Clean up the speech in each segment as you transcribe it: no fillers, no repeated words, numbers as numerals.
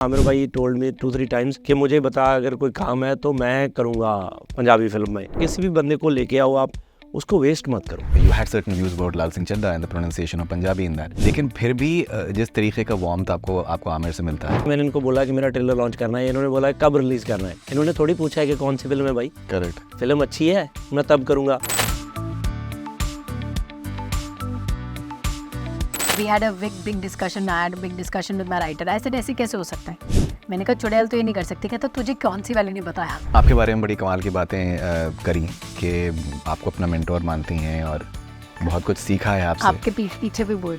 आमिर भाई told me 2-3 times कि मुझे बता अगर कोई काम है तो मैं करूँगा पंजाबी फिल्म में। किसी भी बंदे को लेके आओ आप, उसको वेस्ट मत करो। You had certain views about Lal Singh Chadha and the pronunciation of Punjabi in that. लेकिन फिर भी जिस तरीके का वार्मथ आपको आमिर से मिलता है। मैंने इनको बोला कि मेरा ट्रेलर लॉन्च करना है, इन्होंने बोला कब रिलीज़ करना है। इन्होंने थोड़ी पूछा है कि कौन सी फिल्म है भाई। करेक्ट। फिल्म अच्छी है मैं तब करूँगा। We had a big discussion. I had a big discussion with my writer. I said ऐसे कैसे हो सकता है? मैंने कहा चुड़ैल तो ये नहीं कर सकती। कहता तुझे कौन सी वाली ने बताया? आपके बारे में बड़ी कमाल की बातें करी कि आपको अपना मेंटोर मानती हैं और बहुत कुछ सीखा है आपसे। आपके पीछे भी बोल।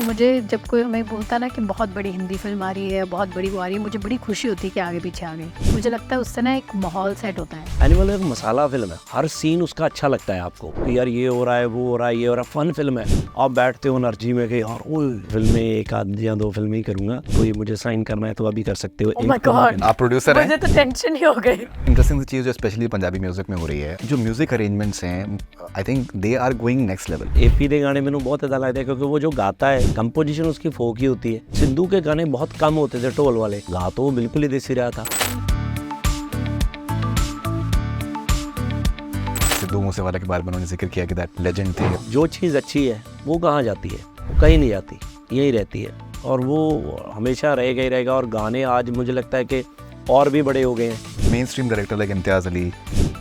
मुझे जब कोई हमें बोलता ना कि बहुत बड़ी हिंदी फिल्म आ रही है, बहुत बड़ी वो आ रही है, मुझे बड़ी खुशी होती है कि आगे पीछे आ गई। मुझे लगता है उससे ना एक माहौल सेट होता है। एनिमल एक मसाला फिल्म है, हर सीन उसका अच्छा लगता है आपको कि यार ये हो रहा है, वो हो रहा है, ये हो रहा है। फन फिल्म है। आप बैठते हो एनर्जी में कि यार वो फिल्में एक आध या दो फिल्में ही करूंगा, कोई मुझे साइन करना है तो अभी कर सकते हो। Oh my God! आप प्रोड्यूसर हैं? मुझे तो टेंशन ही हो गई। इंटरेस्टिंग चीज़ जो स्पेशली पंजाबी म्यूजिक में हो रही है, जो म्यूजिक अरेंजमेंट्स हैं, I think they are going next level. AP के गाने मैंने बहुत अच्छा लगता है क्योंकि वो जो गाता है कंपोजिशन उसकी फोक ही होती है। सिद्धू के गाने बहुत कम होते थे ढोल वाले, गा तो वो बिल्कुल ही देसी रहा था। सिद्धू मूसेवाला के बारे में उन्होंने जिक्र किया कि दैट लेजेंड थे। जो चीज़ अच्छी है वो कहाँ जाती है? वो कहीं नहीं जाती, यहीं रहती है और वो हमेशा रहेगा ही रहेगा। और गाने आज मुझे लगता है कि और भी बड़े हो गए हैं। Main stream director like Imtiaz Ali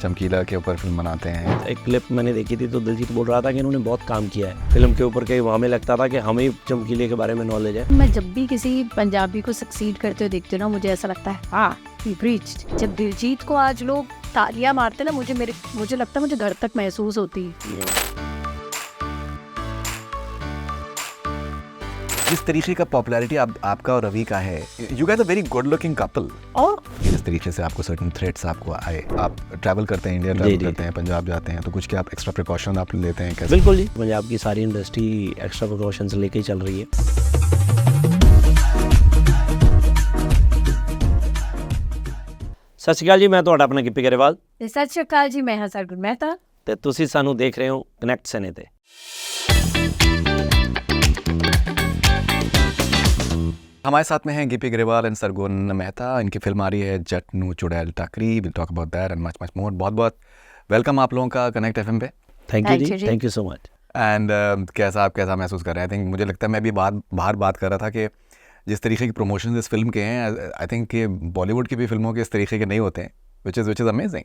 Chamkila के ऊपर फिल्म बनाते हैं। एक क्लिप मैंने देखी थी तो दिलजीत बोल रहा था कि इन्होंने बहुत काम किया है फिल्म के ऊपर, के वहाँ में लगता था कि हमें चमकीले के बारे में नॉलेज है। मैं जब भी किसी पंजाबी को सक्सीड करते हुए देखती हूँ ना, मुझे ऐसा लगता है हाँ we've reached। जब दिलजीत को आज लोग तालियां मारते ना, मुझे लगता है मुझे घर तक महसूस होती है। जिस तरीके का पॉपुलैरिटी आपका और रवि का है, you guys are very good looking couple. और जिस तरीके से आपको सर्टेन थ्रेट्स आपको आए, आप ट्रैवल करते हैं, इंडिया ट्रैवल करते हैं, पंजाब जाते हैं, तो कुछ क्या आप एक्स्ट्रा प्रिकॉशन आप लेते हैं कैसे? बिल्कुल जी, पंजाब की सारी इंडस्ट्री एक्स्ट्रा प्रिकॉशंस लेके ही चल रही है। सत श्री अकाल जी, मैं ਤੁਹਾਡਾ ਆਪਣਾ ਗਿੱਪੀ ਗਰੇਵਾਲ सत श्री अकाल जी, मैं सरगुण मेहता ਤੇ ਤੁਸੀਂ ਸਾਨੂੰ ਦੇਖ ਰਹੇ ਹੋ ਕਨੈਕਟ ਸਨੇ ਤੇ। हमारे साथ में हैं गिप्पी ग्रेवाल एंड सरगुण मेहता। इनकी फिल्म आ रही है Jatt Nu Chudail Takri. Will talk about that and much more. बहुत बहुत वेलकम आप लोगों का कनेक्ट एफएम पे। Thank you ji, thank you so much. And कैसा महसूस कर रहे हैं? आई थिंक मुझे लगता है मैं भी बाहर बात कर रहा था कि जिस तरीके के प्रमोशन इस फिल्म के हैं, आई थिंक कि बॉलीवुड की भी फिल्मों के इस तरीके के नहीं होते हैं, विच इज़ अमेजिंग।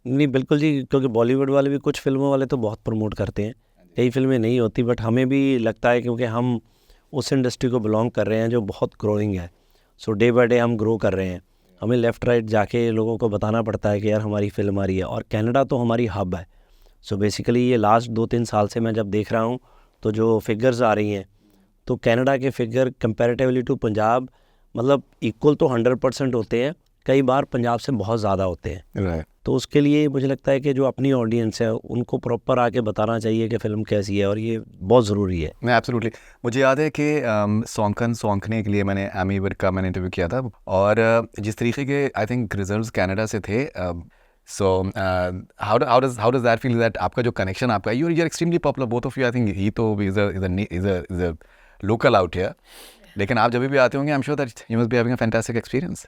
नहीं बिल्कुल जी, क्योंकि बॉलीवुड वाले भी कुछ फिल्मों वाले तो बहुत प्रमोट करते हैं, कई फिल्में नहीं होती, बट हमें भी लगता है क्योंकि हम उस इंडस्ट्री को बिलोंग कर रहे हैं जो बहुत ग्रोइंग है। सो डे बाय डे हम ग्रो कर रहे हैं। हमें लेफ़्ट राइट जाके लोगों को बताना पड़ता है कि यार हमारी फिल्म आ रही है। और कनाडा तो हमारी हब है। सो बेसिकली ये लास्ट 2-3 साल से मैं जब देख रहा हूँ तो जो फिगर्स आ रही हैं, तो कनाडा के फिगर कंपैरेटिवली टू पंजाब मतलब इक्वल तो 100% होते हैं, कई बार पंजाब से बहुत ज़्यादा होते हैं। राइट। तो उसके लिए मुझे लगता है कि जो अपनी ऑडियंस है उनको प्रॉपर आके बताना चाहिए कि फ़िल्म कैसी है, और ये बहुत ज़रूरी है। मैं एब्सोल्युटली, मुझे याद है कि सौंकने के लिए मैंने एमी अवार्ड का मैंने इंटरव्यू किया था, और जिस तरीके के आई थिंक रिजल्ट्स कनाडा से थे, so how does that feel that आपका जो कनेक्शन आपका, you are extremely popular both of you. I think he too is a local out here, लेकिन आप जब भी आते होंगे, I am sure that you must be having a fantastic experience.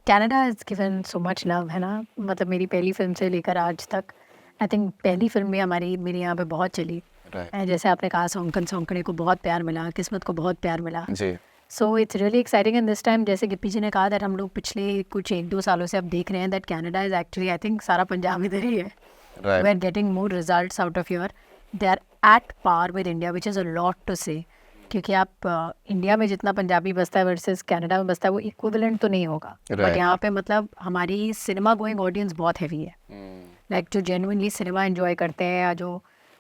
Canada has given so much love, है ना। मतलब मेरी पहली फिल्म से लेकर आज तक, आई थिंक पहली फिल्म भी मेरे यहाँ पे बहुत चली। जैसे आपने कहा, सौंकने को बहुत प्यार मिला, किस्मत को बहुत प्यार मिला ji. So it's really exciting. And this time जैसे गिप्पी जी ने कहा दैट हम लोग पिछले कुछ 1-2 सालों से अब देख रहे हैं that Canada is actually, I think सारा पंजाब इधर ही है। We are getting more results out of your, they are at par with India, which is a lot to say. क्योंकि आप इंडिया में जितना पंजाबी बसता है वर्सेस कनाडा में बसता है, वो इक्विवेलेंट तो नहीं होगा। बट यहाँ पे मतलब हमारी सिनेमा गोइंग ऑडियंस बहुत हैवी है, लाइक जो जेन्युइनली सिनेमा एंजॉय करते हैं, या जो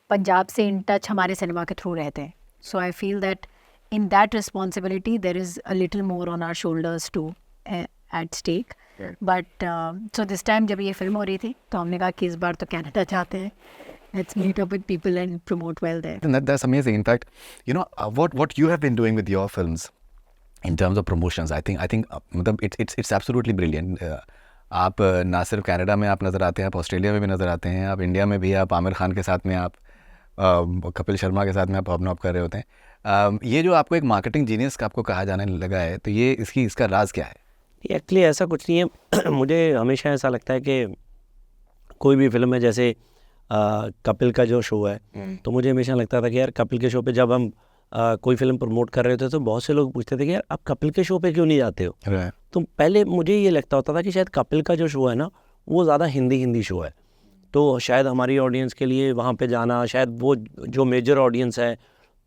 पंजाब से इन टच हमारे सिनेमा के थ्रू रहते हैं। So I feel that in that responsibility there is a little more on our shoulders to at stake. But so this time जब ये फिल्म हो रही थी तो हमने कहा कि इस बार तो कनाडा जाते हैं, let's meet up with people and promote well there. And that's amazing. In fact, you know, what you have been doing with your films in terms of promotions, I think मतलब it's absolutely brilliant. आप ना सिर्फ Canada में आप नज़र आते हैं, आप ऑस्ट्रेलिया में भी नज़र आते हैं, आप इंडिया में भी, आप आमिर खान के साथ में आप कपिल शर्मा के साथ में आप हॉबनॉब कर रहे होते हैं। ये जो आपको एक मार्केटिंग जीनियस का आपको कहा जाने लगा है, तो ये इसका राज क्या है? एक्चुअली ऐसा कुछ नहीं है। मुझे हमेशा ऐसा लगता है कि कोई भी फिल्म है, जैसे कपिल का जो शो है, तो मुझे हमेशा लगता था कि यार कपिल के शो पे जब हम कोई फिल्म प्रमोट कर रहे थे तो बहुत से लोग पूछते थे कि यार आप कपिल के शो पे क्यों नहीं जाते हो। तो पहले मुझे ये लगता होता था कि शायद कपिल का जो शो है ना वो ज़्यादा हिंदी शो है, तो शायद हमारी ऑडियंस के लिए वहाँ पे जाना, शायद वो जो मेजर ऑडियंस है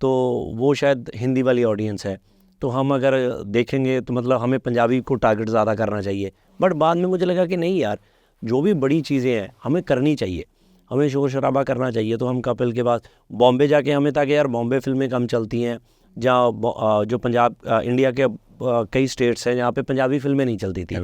तो वो शायद हिंदी वाली ऑडियंस है, तो हम अगर देखेंगे तो मतलब हमें पंजाबी को टारगेट ज़्यादा करना चाहिए। बट बाद में मुझे लगा कि नहीं यार, जो भी बड़ी चीज़ें हैं हमें करनी चाहिए, हमें शोर शराबा करना चाहिए। तो हम कपिल के बाद बॉम्बे जाके हमें था कि यार बॉम्बे फिल्में कम चलती हैं, जहाँ जो पंजाब इंडिया के कई स्टेट्स हैं जहाँ पे पंजाबी फिल्में नहीं चलती थी,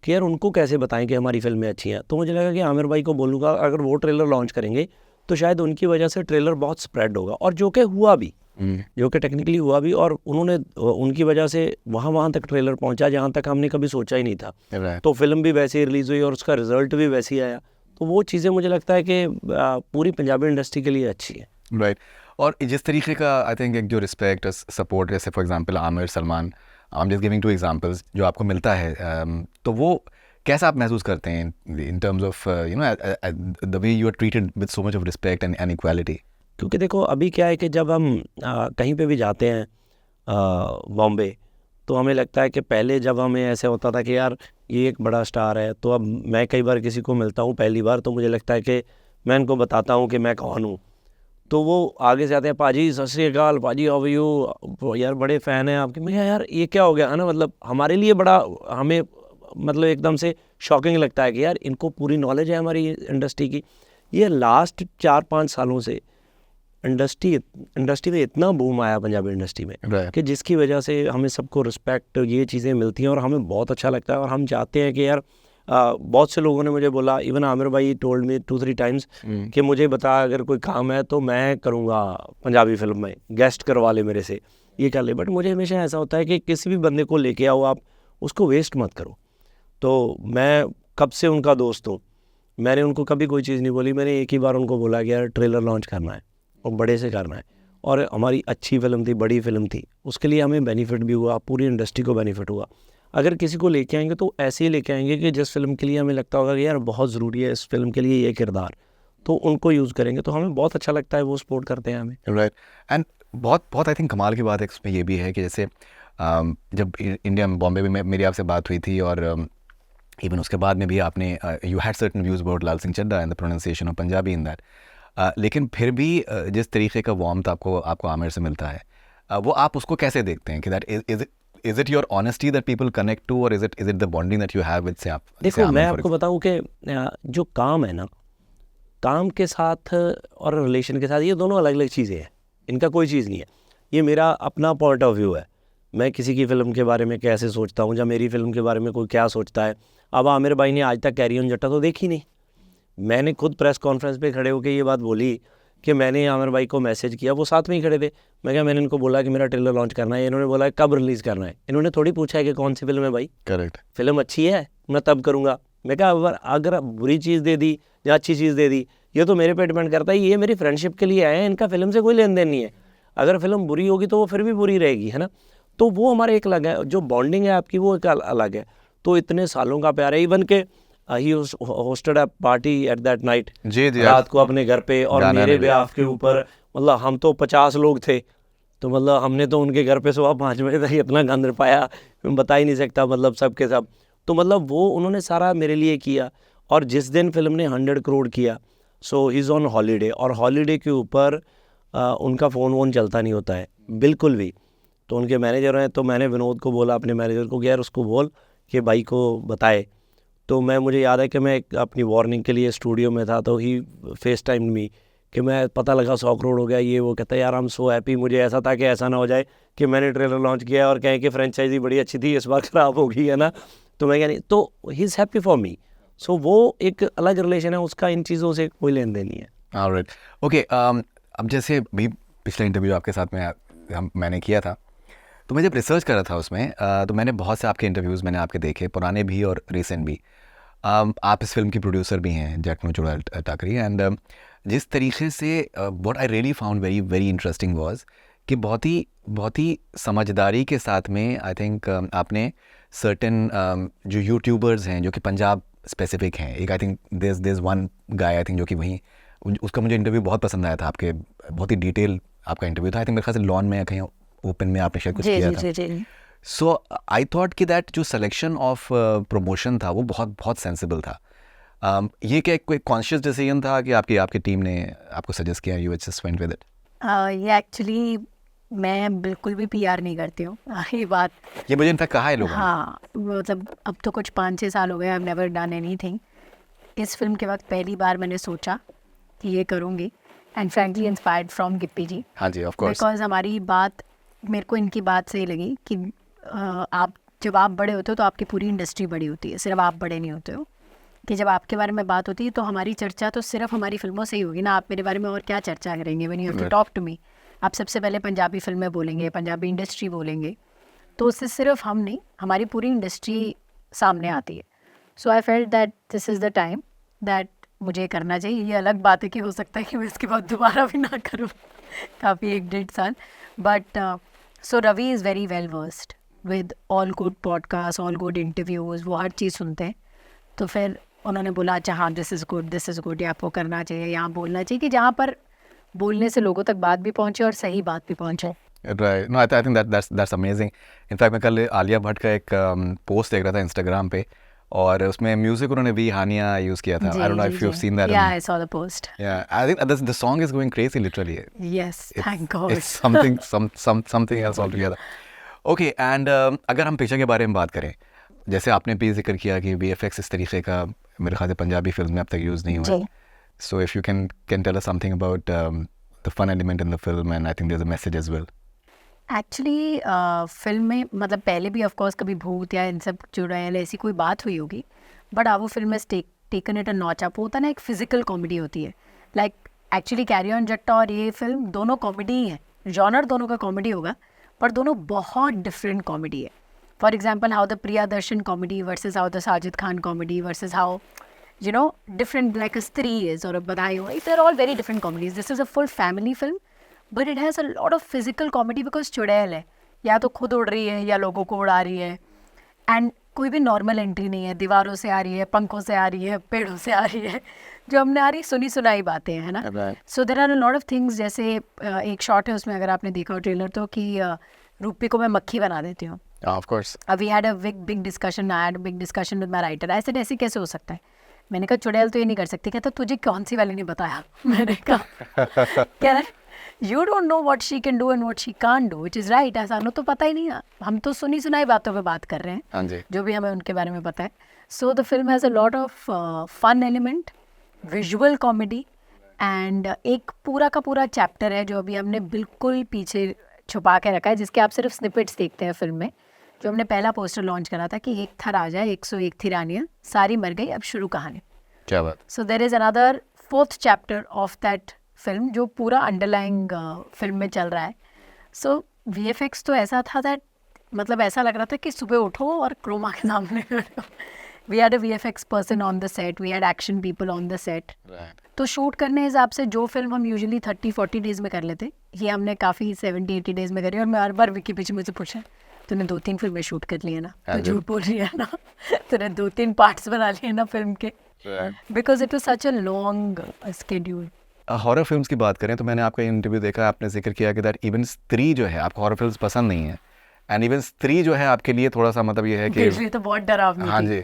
कि यार उनको कैसे बताएं कि हमारी फिल्में अच्छी हैं। तो मुझे लगा कि आमिर भाई को बोलूँगा अगर वो ट्रेलर लॉन्च करेंगे तो शायद उनकी वजह से ट्रेलर बहुत स्प्रेड होगा, और जो कि हुआ भी, जो कि टेक्निकली हुआ भी, और उन्होंने उनकी वजह से वहाँ तक ट्रेलर पहुँचा जहाँ तक हमने कभी सोचा ही नहीं था। तो फिल्म भी वैसे ही रिलीज़ हुई और उसका रिजल्ट भी वैसे ही आया। तो वो चीज़ें मुझे लगता है कि पूरी पंजाबी इंडस्ट्री के लिए अच्छी है। राइट। और जिस तरीके का आई थिंक एक जो रिस्पेक्ट सपोर्ट, जैसे for example Aamir, Salman, I am just giving 2 examples, जो आपको मिलता है, तो वो कैसा आप महसूस करते हैं in terms of you know the way you are treated with so much of respect and equality? क्योंकि देखो अभी क्या है कि जब हम कहीं पे भी जाते हैं बॉम्बे, तो हमें लगता है कि पहले जब हमें ऐसे होता था कि यार ये एक बड़ा स्टार है, तो अब मैं कई बार किसी को मिलता हूँ पहली बार, तो मुझे लगता है कि मैं इनको बताता हूँ कि मैं कौन हूँ, तो वो आगे से आते हैं, पाजी सत श्री अकाल, पाजी हाउ आर यू, यार बड़े फ़ैन हैं आपके। मैं यार ये क्या हो गया है ना, मतलब हमारे लिए बड़ा, हमें मतलब एकदम से शॉकिंग लगता है कि यार इनको पूरी नॉलेज है हमारी इंडस्ट्री की। ये लास्ट 4-5 सालों से इंडस्ट्री में इतना बूम आया पंजाबी इंडस्ट्री में कि जिसकी वजह से हमें सबको रिस्पेक्ट, ये चीज़ें मिलती हैं और हमें बहुत अच्छा लगता है। और हम चाहते हैं कि यार बहुत से लोगों ने मुझे बोला, इवन आमिर भाई टोल्ड मी 2-3 टाइम्स कि मुझे बता अगर कोई काम है तो मैं करूँगा पंजाबी फिल्म में, गेस्ट करवा ले मेरे से, ये कर ले। बट मुझे हमेशा ऐसा होता है कि किसी भी बंदे को लेके आओ आप, उसको वेस्ट मत करो। तो मैं कब से उनका दोस्त हूँ, मैंने उनको कभी कोई चीज़ नहीं बोली, मैंने एक ही बार उनको बोला कि यार ट्रेलर लॉन्च करना है और बड़े से करना है, और हमारी अच्छी फिल्म थी, बड़ी फिल्म थी, उसके लिए हमें बेनिफिट भी हुआ, पूरी इंडस्ट्री को बेनिफिट हुआ। अगर किसी को लेके आएंगे तो ऐसे ही लेके आएंगे कि जिस फिल्म के लिए हमें लगता होगा कि यार बहुत ज़रूरी है इस फिल्म के लिए ये किरदार, तो उनको यूज़ करेंगे, तो हमें बहुत अच्छा लगता है, वो सपोर्ट करते हैं हमें। राइट। एंड बहुत आई थिंक कमाल की बात है इसमें ये भी है कि जैसे जब इंडिया में बॉम्बे में मेरी आपसे बात हुई थी, और इवन उसके बाद में भी आपने you had certain views about Lal Singh Chaddha and the pronunciation of Punjabi in that, लेकिन फिर भी जिस तरीके का वार्मथ आपको आमिर से मिलता है, वो आप उसको कैसे देखते हैं कि that is it your honesty that people connect to, और is it the bonding that you have with से आप? देखो मैं आपको बताऊं कि जो काम है ना, काम के साथ और रिलेशन के साथ, ये दोनों अलग अलग चीज़ें हैं, इनका कोई चीज़ नहीं है। ये मेरा अपना पॉइंट ऑफ व्यू है, मैं किसी की फ़िल्म के बारे में कैसे सोचता हूँ, या मेरी फ़िल्म के बारे में कोई क्या सोचता है। अब आमिर भाई ने आज तक कैरी ऑन जट्टा तो देखी नहीं, मैंने खुद प्रेस कॉन्फ्रेंस पे खड़े होकर ये बात बोली कि मैंने आमिर भाई को मैसेज किया, वो साथ में ही खड़े थे। मैं क्या, मैंने इनको बोला कि मेरा ट्रेलर लॉन्च करना है, इन्होंने बोला कब रिलीज़ करना है, इन्होंने थोड़ी पूछा है कि कौन सी फिल्म है भाई। करेक्ट। फिल्म अच्छी है मैं तब करूँगा। मैं क्या, अगर बुरी चीज़ दे दी या अच्छी चीज़ दे दी, ये तो मेरे पे डिपेंड करता है, ये मेरी फ्रेंडशिप के लिए आए हैं, इनका फिल्म से कोई लेन देन नहीं है। अगर फिल्म बुरी होगी तो वो फिर भी बुरी रहेगी, है ना। तो वो हमारा एक अलग है, जो बॉन्डिंग है आपकी वो एक अलग है। तो इतने सालों का प्यार है, इवन के he hosted a party at that night, जी रात को अपने घर पे, और मेरे ब्याह के ऊपर मतलब हम तो 50 लोग थे, तो मतलब हमने तो उनके घर पे सुबह 5 बजे तक इतना गंद पाया, मैं बता ही नहीं सकता, मतलब सब के सब। तो मतलब वो उन्होंने सारा मेरे लिए किया। और जिस दिन फिल्म ने 100 करोड़ किया, सो ही इज़ ऑन हॉलीडे, और हॉलीडे के ऊपर उनका फ़ोन वोन चलता नहीं होता है बिल्कुल भी। तो उनके मैनेजर हैं, तो मैंने विनोद को बोला, अपने मैनेजर को, कि यार उसको बोल कि भाई को बताए। तो मुझे याद है कि मैं अपनी वार्निंग के लिए स्टूडियो में था, तो ही फेस टाइम मी कि मैं पता लगा 100 करोड़ हो गया, ये वो। कहता है यार आई एम सो हैप्पी, मुझे ऐसा था कि ऐसा ना हो जाए कि मैंने ट्रेलर लॉन्च किया और कहें कि फ्रेंचाइजी बड़ी अच्छी थी, इस बार ख़राब हो गई है ना। तो मैं क्या नहीं, तो he is happy for me. So वो एक अलग रिलेशन है, उसका इन चीज़ों से कोई लेन देन नहीं है। Alright, okay. अब जैसे भी पिछला इंटरव्यू आपके साथ में मैंने किया था, तो मैं जब रिसर्च कर रहा था उसमें, तो मैंने बहुत से आपके इंटरव्यूज़ मैंने आपके देखे, पुराने भी और रिसेंट भी। आप इस फिल्म की प्रोड्यूसर भी हैं, जैकनो चोड़ा टाकरी, एंड जिस तरीके से what I really found very very interesting was कि बहुत ही समझदारी के साथ में आई थिंक आपने सर्टेन जो यूट्यूबर्स हैं जो कि पंजाब स्पेसिफिक हैं, एक I think there one guy I think जो कि वहीं, उसका मुझे इंटरव्यू बहुत पसंद आया था, आपके बहुत ही डिटेल आपका इंटरव्यू था, आई थिंक मेरे ख्याल से लॉन में कहीं ओपन में आपने शायद कुछ किया था। सो आई थॉट कि दैट जो सिलेक्शन ऑफ प्रमोशन था वो बहुत सेंसिबल था। ये क्या कोई कॉन्शियस डिसीजन था कि आपकी टीम ने आपको सजेस्ट किया, you just went with it? ये एक्चुअली मैं बिल्कुल भी पीआर नहीं करती हूँ, ये बात ये मुझे इनफैक्ट कहा है लोगों ने। हाँ, मतलब अब तो कुछ 5-6 साल हो गए, I have never done anything. इस फिल्म के वक्त पहली बार मैंने सोचा कि ये करूँगी, and frankly inspired from Gippy ji. हाँ जी, ऑफ कोर्स। बिकॉज हमारी बात, मेरे को इनकी बात सही लगी कि आप जब आप बड़े होते हो तो आपकी पूरी इंडस्ट्री बड़ी होती है, सिर्फ आप बड़े नहीं होते हो। कि जब आपके बारे में बात होती है तो हमारी चर्चा तो सिर्फ हमारी फिल्मों से ही होगी ना, आप मेरे बारे में और क्या चर्चा करेंगे? When you have to talk to me, आप सबसे पहले पंजाबी फिल्में बोलेंगे, पंजाबी इंडस्ट्री बोलेंगे, तो उससे सिर्फ हम नहीं, हमारी पूरी इंडस्ट्री सामने आती है। So I felt that this is the time that मुझे करना चाहिए। ये अलग बात है कि हो सकता है कि मैं इसके बाद दोबारा भी ना करूँ काफ़ी 1-1.5 साल, but so Ravi is very well versed with all good podcast, all good interviews, वो हर चीज़ सुनते हैं। तो फिर उन्होंने बोला अच्छा हाँ दिस इज़ गुड, या आपको करना चाहिए, यहाँ बोलना चाहिए, कि जहाँ पर बोलने से लोगों तक बात भी पहुँचे और सही बात भी पहुँचे। Right, no I think that's amazing. In fact मैं कल आलिया भट्ट का एक पोस्ट देख रहा था इंस्टाग्राम पे, और उसमें म्यूजिक उन्होंने भी हानिया यूज़ किया था। I don't know if you have seen that. या आई सॉ द पोस्ट। या I think the song is going crazy literally. Yes, thank God. It's something else altogether. Okay, and अगर हम picture के बारे में बात करें, जैसे आपने भी जिक्र किया कि VFX इस तरीके का मेरे ख्याल से पंजाबी फिल्म में अब तक यूज़ नहीं हुआ। So if you can tell us something about the fun element in the film, and I think there is a message as well. Actually film में मतलब पहले भी ऑफकोर्स कभी भूत या इन सब चुड़ैल ऐसी कोई बात हुई होगी, बट वो फिल्म में taken it a notch up. होता ना, एक फिजिकल कॉमेडी होती है, लाइक एक्चुअली कैरी ऑन जट्टा और ये फिल्म दोनों कॉमेडी ही है, जॉनर दोनों का कॉमेडी होगा, पर दोनों बहुत डिफरेंट कॉमेडी है। For example how the Priya Darshan comedy versus how the Sajid Khan comedy versus how you know different like a Stree is or a Badai, they're all very different comedies. This is a full family film, but it has a lot of physical comedy because चुड़ैल है, या तो खुद उड़ रही है या लोगों को उड़ा रही है, एंड कोई भी नॉर्मल एंट्री नहीं है, दीवारों से आ रही है, पंखों से आ रही है, पेड़ों से आ रही है, जो हमने आ रही सुनी सुनाई बातें हैं, है ना। So there are a lot of things, जैसे एक शॉट है उसमें, अगर आपने देखा हो ट्रेलर तो, कि रूपी को मैं मक्खी बना देती हूँ। Of course we had a big discussion, I had a big discussion with my writer. ऐसे कैसे हो सकता है? मैंने कहा चुड़ैल तो ये नहीं कर सकती। कहता तुझे कौन सी वाली ने बताया? मैंने कहा कह रहा you don't know what she can do and what she can't do, which is right. ऐसा तो पता ही नहीं है, हम तो सुनी सुनाई बातों पे बात कर रहे हैं। हाँ जी, जो भी हमें उनके बारे में पता है। So the film has a lot of fun element, visual comedy, and एक पूरा का पूरा चैप्टर है जो अभी हमने बिल्कुल पीछे छुपा के रखा है, जिसके आप सिर्फ स्निपेट्स देखते हैं फिल्म में। जो हमने पहला पोस्टर लॉन्च करा था कि एक था राजा 101 थी रानियाँ, सारी मर गई, अब शुरू कहानी। क्या बात। So there is another 4th chapter of that film जो पूरा अंडरलाइंग फिल्म में चल रहा है। सो VFX तो ऐसा था दैट मतलब ऐसा लग रहा था कि सुबह उठो और क्रोमा के सामने बैठो। We had a VFX person on the set, we had action people on the set. तो शूट करने हिसाब से जो फिल्म हम यूजुअली 30-40 डेज़ में कर लेते, ये हमने काफ़ी 70-80 डेज़ में करी। और मैं हर बार विकी पीछे मुझसे पूछा तूने 2-3 फिल्में शूट कर ली है ना, तो झूठ बोल रही है ना, तूने 2-3 पार्ट्स बना लिए ना फिल्म के, because it was such a long schedule. Horror films की बात करें तो मैंने आपका इंटरव्यू देखा, आपने जिक्र किया कि दैट इवन स्त्री जो है, आपको हॉरर फिल्म्स पसंद नहीं है, एंड इवन स्त्री जो है आपके लिए थोड़ा सा मतलब ये है कि तो बहुत डरावनी। हाँ जी।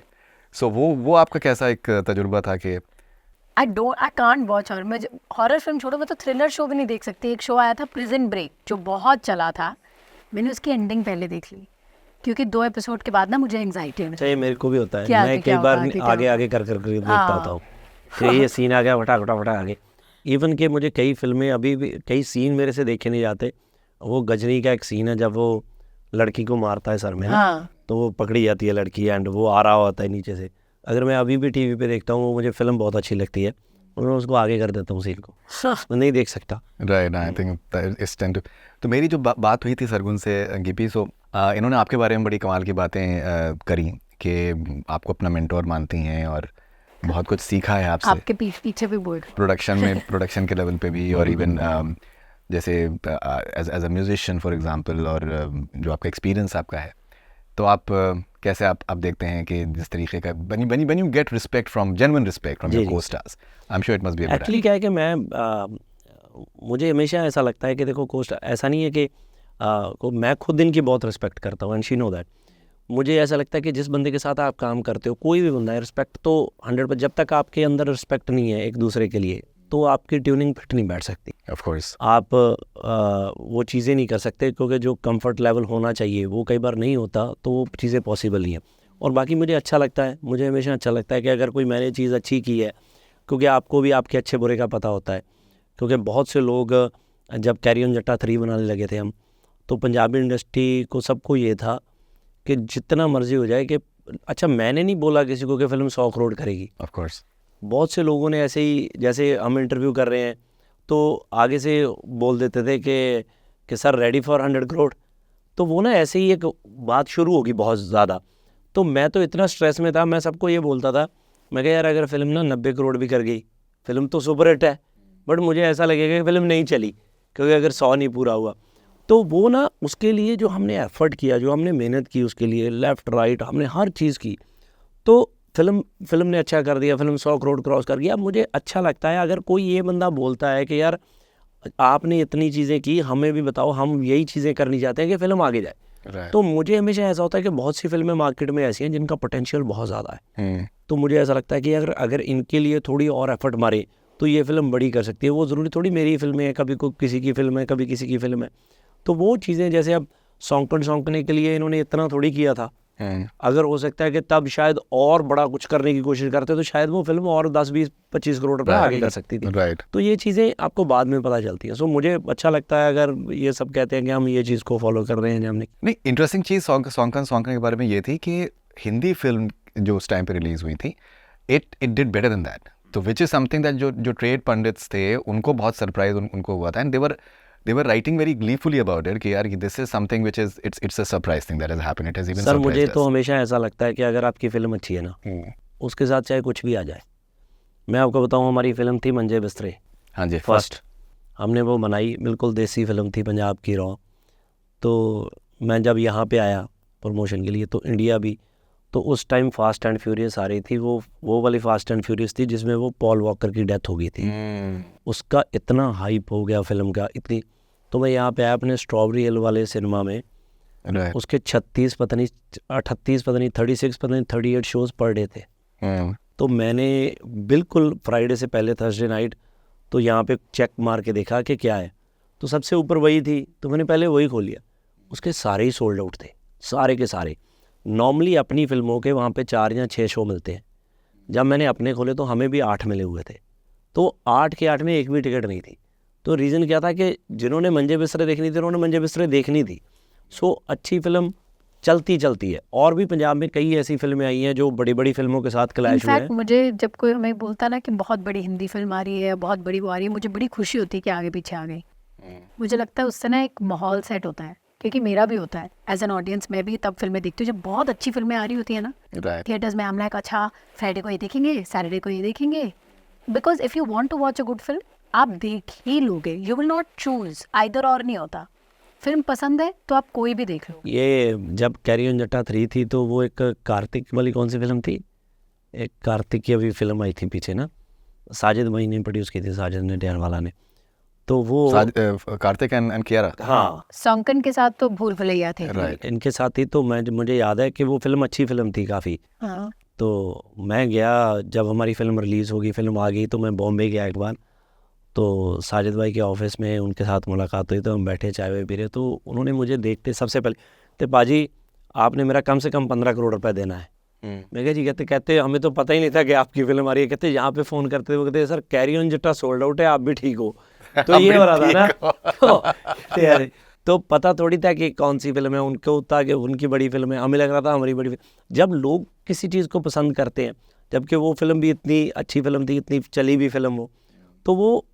सो वो आपका कैसा एक तजुर्बा था कि आई कांट वॉच हॉरर। मैं हॉरर फिल्म छोड़ो, मैं तो थ्रिलर शो भी नहीं देख सकती। एक शो आया था प्रिजन ब्रेक जो बहुत चला था, मैंने उसकी एंडिंग पहले देख ली क्योंकि 2 एपिसोड के बाद ना मुझे एंग्जाइटी होने चाहिए। मेरे को भी होता है, मैं कई बार आगे कर देखता होता हूँ कि ये सीन आ गया, फटा आगे। इवन कि मुझे कई फिल्में अभी भी कई सीन मेरे से देखे नहीं जाते। वो गजनी का एक सीन है जब वो लड़की को मारता है सर में ना, तो वो पकड़ी जाती है लड़की एंड वो आ रहा होता है नीचे से। अगर मैं अभी भी टीवी पे देखता हूँ, वो मुझे फिल्म बहुत अच्छी लगती है, और मैं उसको आगे कर देता हूँ सीन को, मैं नहीं देख सकता। राइट, आई थिंक इस टाइम तो मेरी जो बात हुई थी सरगुन से गिपी, सो इन्होंने आपके बारे में बड़ी कमाल की बातें करी कि आपको अपना मेंटोर मानती हैं और बहुत कुछ सीखा है आपसे आपके पीछे भी बोल प्रोडक्शन के लेवल पे भी, और इवन जैसे as a musician for example, और जो आपका एक्सपीरियंस आपका है, तो आप कैसे आप देखते हैं कि जिस तरीके का when you get respect from genuine respect from your co-stars, I'm sure it must be a good actually क्या है कि मैं मुझे हमेशा ऐसा लगता है कि देखो कोस्ट ऐसा नहीं है कि मैं खुद इनकी बहुत रिस्पेक्ट करता हूँ एंड शी नो दैट। मुझे ऐसा लगता है कि जिस बंदे के साथ आप काम करते हो, कोई भी बंदा है, रिस्पेक्ट तो 100%, जब तक आपके अंदर रिस्पेक्ट नहीं है एक दूसरे के लिए तो आपकी ट्यूनिंग फिट नहीं बैठ सकती। ऑफ कोर्स आप वो चीज़ें नहीं कर सकते क्योंकि जो कंफर्ट लेवल होना चाहिए वो कई बार नहीं होता, तो वो चीज़ें पॉसिबल नहीं है। और बाकी मुझे अच्छा लगता है, मुझे हमेशा अच्छा लगता है कि अगर कोई मैंने चीज़ अच्छी की है, क्योंकि आपको भी आपके अच्छे बुरे का पता होता है। क्योंकि बहुत से लोग जब कैरी ऑन जट्टा 3 बनाने लगे थे हम, तो पंजाबी इंडस्ट्री को सबको ये था कि जितना मर्जी हो जाए कि अच्छा, मैंने नहीं बोला किसी को कि फिल्म 100 करोड़ करेगी। ऑफ कोर्स बहुत से लोगों ने ऐसे ही, जैसे हम इंटरव्यू कर रहे हैं तो आगे से बोल देते थे कि सर रेडी फॉर 100 करोड़। तो वो ना ऐसे ही एक बात शुरू होगी बहुत ज़्यादा। तो मैं तो इतना स्ट्रेस में था, मैं सबको ये बोलता था, मैं कहा यार अगर फिल्म ना 90 करोड़ भी कर गई, फिल्म तो सुपर हिट है, बट मुझे ऐसा लगेगा कि फिल्म नहीं चली क्योंकि अगर 100 नहीं पूरा हुआ। तो वो ना उसके लिए जो हमने एफर्ट किया, जो हमने मेहनत की उसके लिए, लेफ़्ट राइट हमने हर चीज़ की, तो फिल्म ने अच्छा कर दिया, फिल्म 100 करोड़ क्रॉस कर गया। अब मुझे अच्छा लगता है अगर कोई ये बंदा बोलता है कि यार आपने इतनी चीज़ें की, हमें भी बताओ, हम यही चीज़ें करनी चाहते हैं कि फ़िल्म आगे जाए। तो मुझे हमेशा ऐसा होता है कि बहुत सी फिल्में मार्केट में ऐसी हैं जिनका पोटेंशियल बहुत ज़्यादा है, तो मुझे ऐसा लगता है कि अगर इनके लिए थोड़ी और एफर्ट मारे तो ये फिल्म बड़ी कर सकती है। वो ज़रूरी थोड़ी मेरी फिल्में हैं, कभी किसी की फिल्म है, कभी किसी की फिल्म है। तो वो चीज़ें जैसे अब सौंकने के लिए इन्होंने इतना थोड़ी किया था, अगर हो सकता है कि तब शायद और बड़ा कुछ करने की कोशिश करते तो शायद वो फिल्म और 10-20-25 करोड़ रुपए आगे कर सकती थी। तो ये चीज़ें आपको बाद में पता चलती हैं। सो मुझे अच्छा लगता है अगर ये सब कहते हैं कि हम ये चीज़ को फॉलो कर रहे हैं। हमने नहीं, इंटरेस्टिंग चीज़ सौंकन के बारे में ये थी कि हिंदी फिल्म जो उस टाइम पे रिलीज हुई थी, it did better than that. तो विच इज़ समथिंग दैट जो ट्रेड पंडित्स थे उनको बहुत सरप्राइज उनको हुआ था, and they were writing very gleefully about it कि यार this is something which is it's a surprise thing that has happened. It has even sir surprised मुझे us. तो हमेशा ऐसा लगता है कि अगर आपकी फ़िल्म अच्छी है ना, उसके साथ चाहे कुछ भी आ जाए। मैं आपको बताऊं, हमारी फ़िल्म थी मंजे बिस्तरे। हाँ जी, फर्स्ट हमने वो बनाई, बिल्कुल देसी फिल्म थी, पंजाब की रॉ। तो मैं जब यहाँ पे आया प्रमोशन के लिए, तो इंडिया भी, तो उस टाइम फास्ट एंड फ्यूरियस आ रही थी, वो वाली फास्ट एंड फ्यूरियस थी जिसमें वो पॉल वॉकर की डेथ हो गई थी। उसका इतना हाइप हो गया फिल्म का, इतनी। तो मैं यहाँ पे आया अपने स्ट्रॉबेरी हिल वाले सिनेमा में, उसके 38 पता नहीं 36 पता नहीं 38 शोज़ पर डे थे। तो मैंने बिल्कुल फ्राइडे से पहले थर्सडे नाइट तो यहाँ पे चेक मार के देखा कि क्या है, तो सबसे ऊपर वही थी, तो मैंने पहले वही खोल लिया। उसके सारे ही सोल्ड आउट थे, सारे के सारे। नॉर्मली अपनी फिल्मों के वहाँ पे 4 या 6 शो मिलते हैं, जब मैंने अपने खोले तो हमें भी 8 मिले हुए थे। तो 8 के 8 में एक भी टिकट नहीं थी। तो रीज़न क्या था कि जिन्होंने मंजे बिस्तरे देखनी थी उन्होंने मंजे बिस्तरे देखनी थी। सो अच्छी फिल्म चलती है। और भी पंजाब में कई ऐसी फिल्में आई हैं जो बड़ी बड़ी फिल्मों के साथ क्लैश हुए हैं। मुझे जब कोई हमें बोलता ना कि बहुत बड़ी हिंदी फिल्म आ रही है, बहुत बड़ी वो आ रही है, मुझे बड़ी खुशी होती है कि आगे पीछे आ गई। मुझे लगता है उससे ना एक माहौल सेट होता है, क्योंकि मेरा भी होता है एज एन ऑडियंस। मैं भी तब फिल्में देखती हूँ जब बहुत अच्छी फिल्में आ रही होती है ना थिएटर्स में। हम लाइक अच्छा फ्राइडे को ये देखेंगे, सैटरडे को ये देखेंगे, because if you want to watch a good film आप देख ही लोगे। You will not choose, either और नहीं होता। फिल्म पसंद है तो आप कोई भी देख लो। ये जब कैरी ऑन जट्टा 3 थी तो वो एक कार्तिक वाली कौन सी फिल्म थी, एक कार्तिक की अभी फिल्म आई थी पीछे ना, साजिद भाई ने प्रोड्यूस की थी, साजिद ने वाला ने। तो वो कार्तिक एंड कियारा, हाँ, सौंकन के साथ तो भूल भुलैया थे, इनके साथ ही। तो मुझे याद है कि वो फिल्म अच्छी फिल्म थी काफ़ी। तो मैं गया, जब हमारी फिल्म रिलीज़ होगी, फिल्म आ गई, तो मैं बॉम्बे गया एक बार। तो साजिद भाई के ऑफिस में उनके साथ मुलाकात हुई, तो हम बैठे चाय वाय पी रहे। तो उन्होंने मुझे देखते सबसे पहले तो बाजी आपने मेरा कम से कम 15 करोड़ रुपए देना है। मैं कहा जी, कहते हमें तो पता ही नहीं था कि आपकी फिल्म आ रही है। कहते यहाँ पे फ़ोन करते हुए कहते सर कैरी ऑन जट्टा सोल्ड आउट है, आप भी ठीक हो। तो ये हो रहा था ना तो पता थोड़ी था कि कौन सी फिल्म है, उनको था कि उनकी बड़ी फिल्म है, हमें लग रहा था हमारी बड़ी फिल्म। जब लोग किसी चीज़ को पसंद करते हैं, जबकि वो फिल्म भी इतनी अच्छी फिल्म थी, इतनी चली भी फिल्म हो, तो वो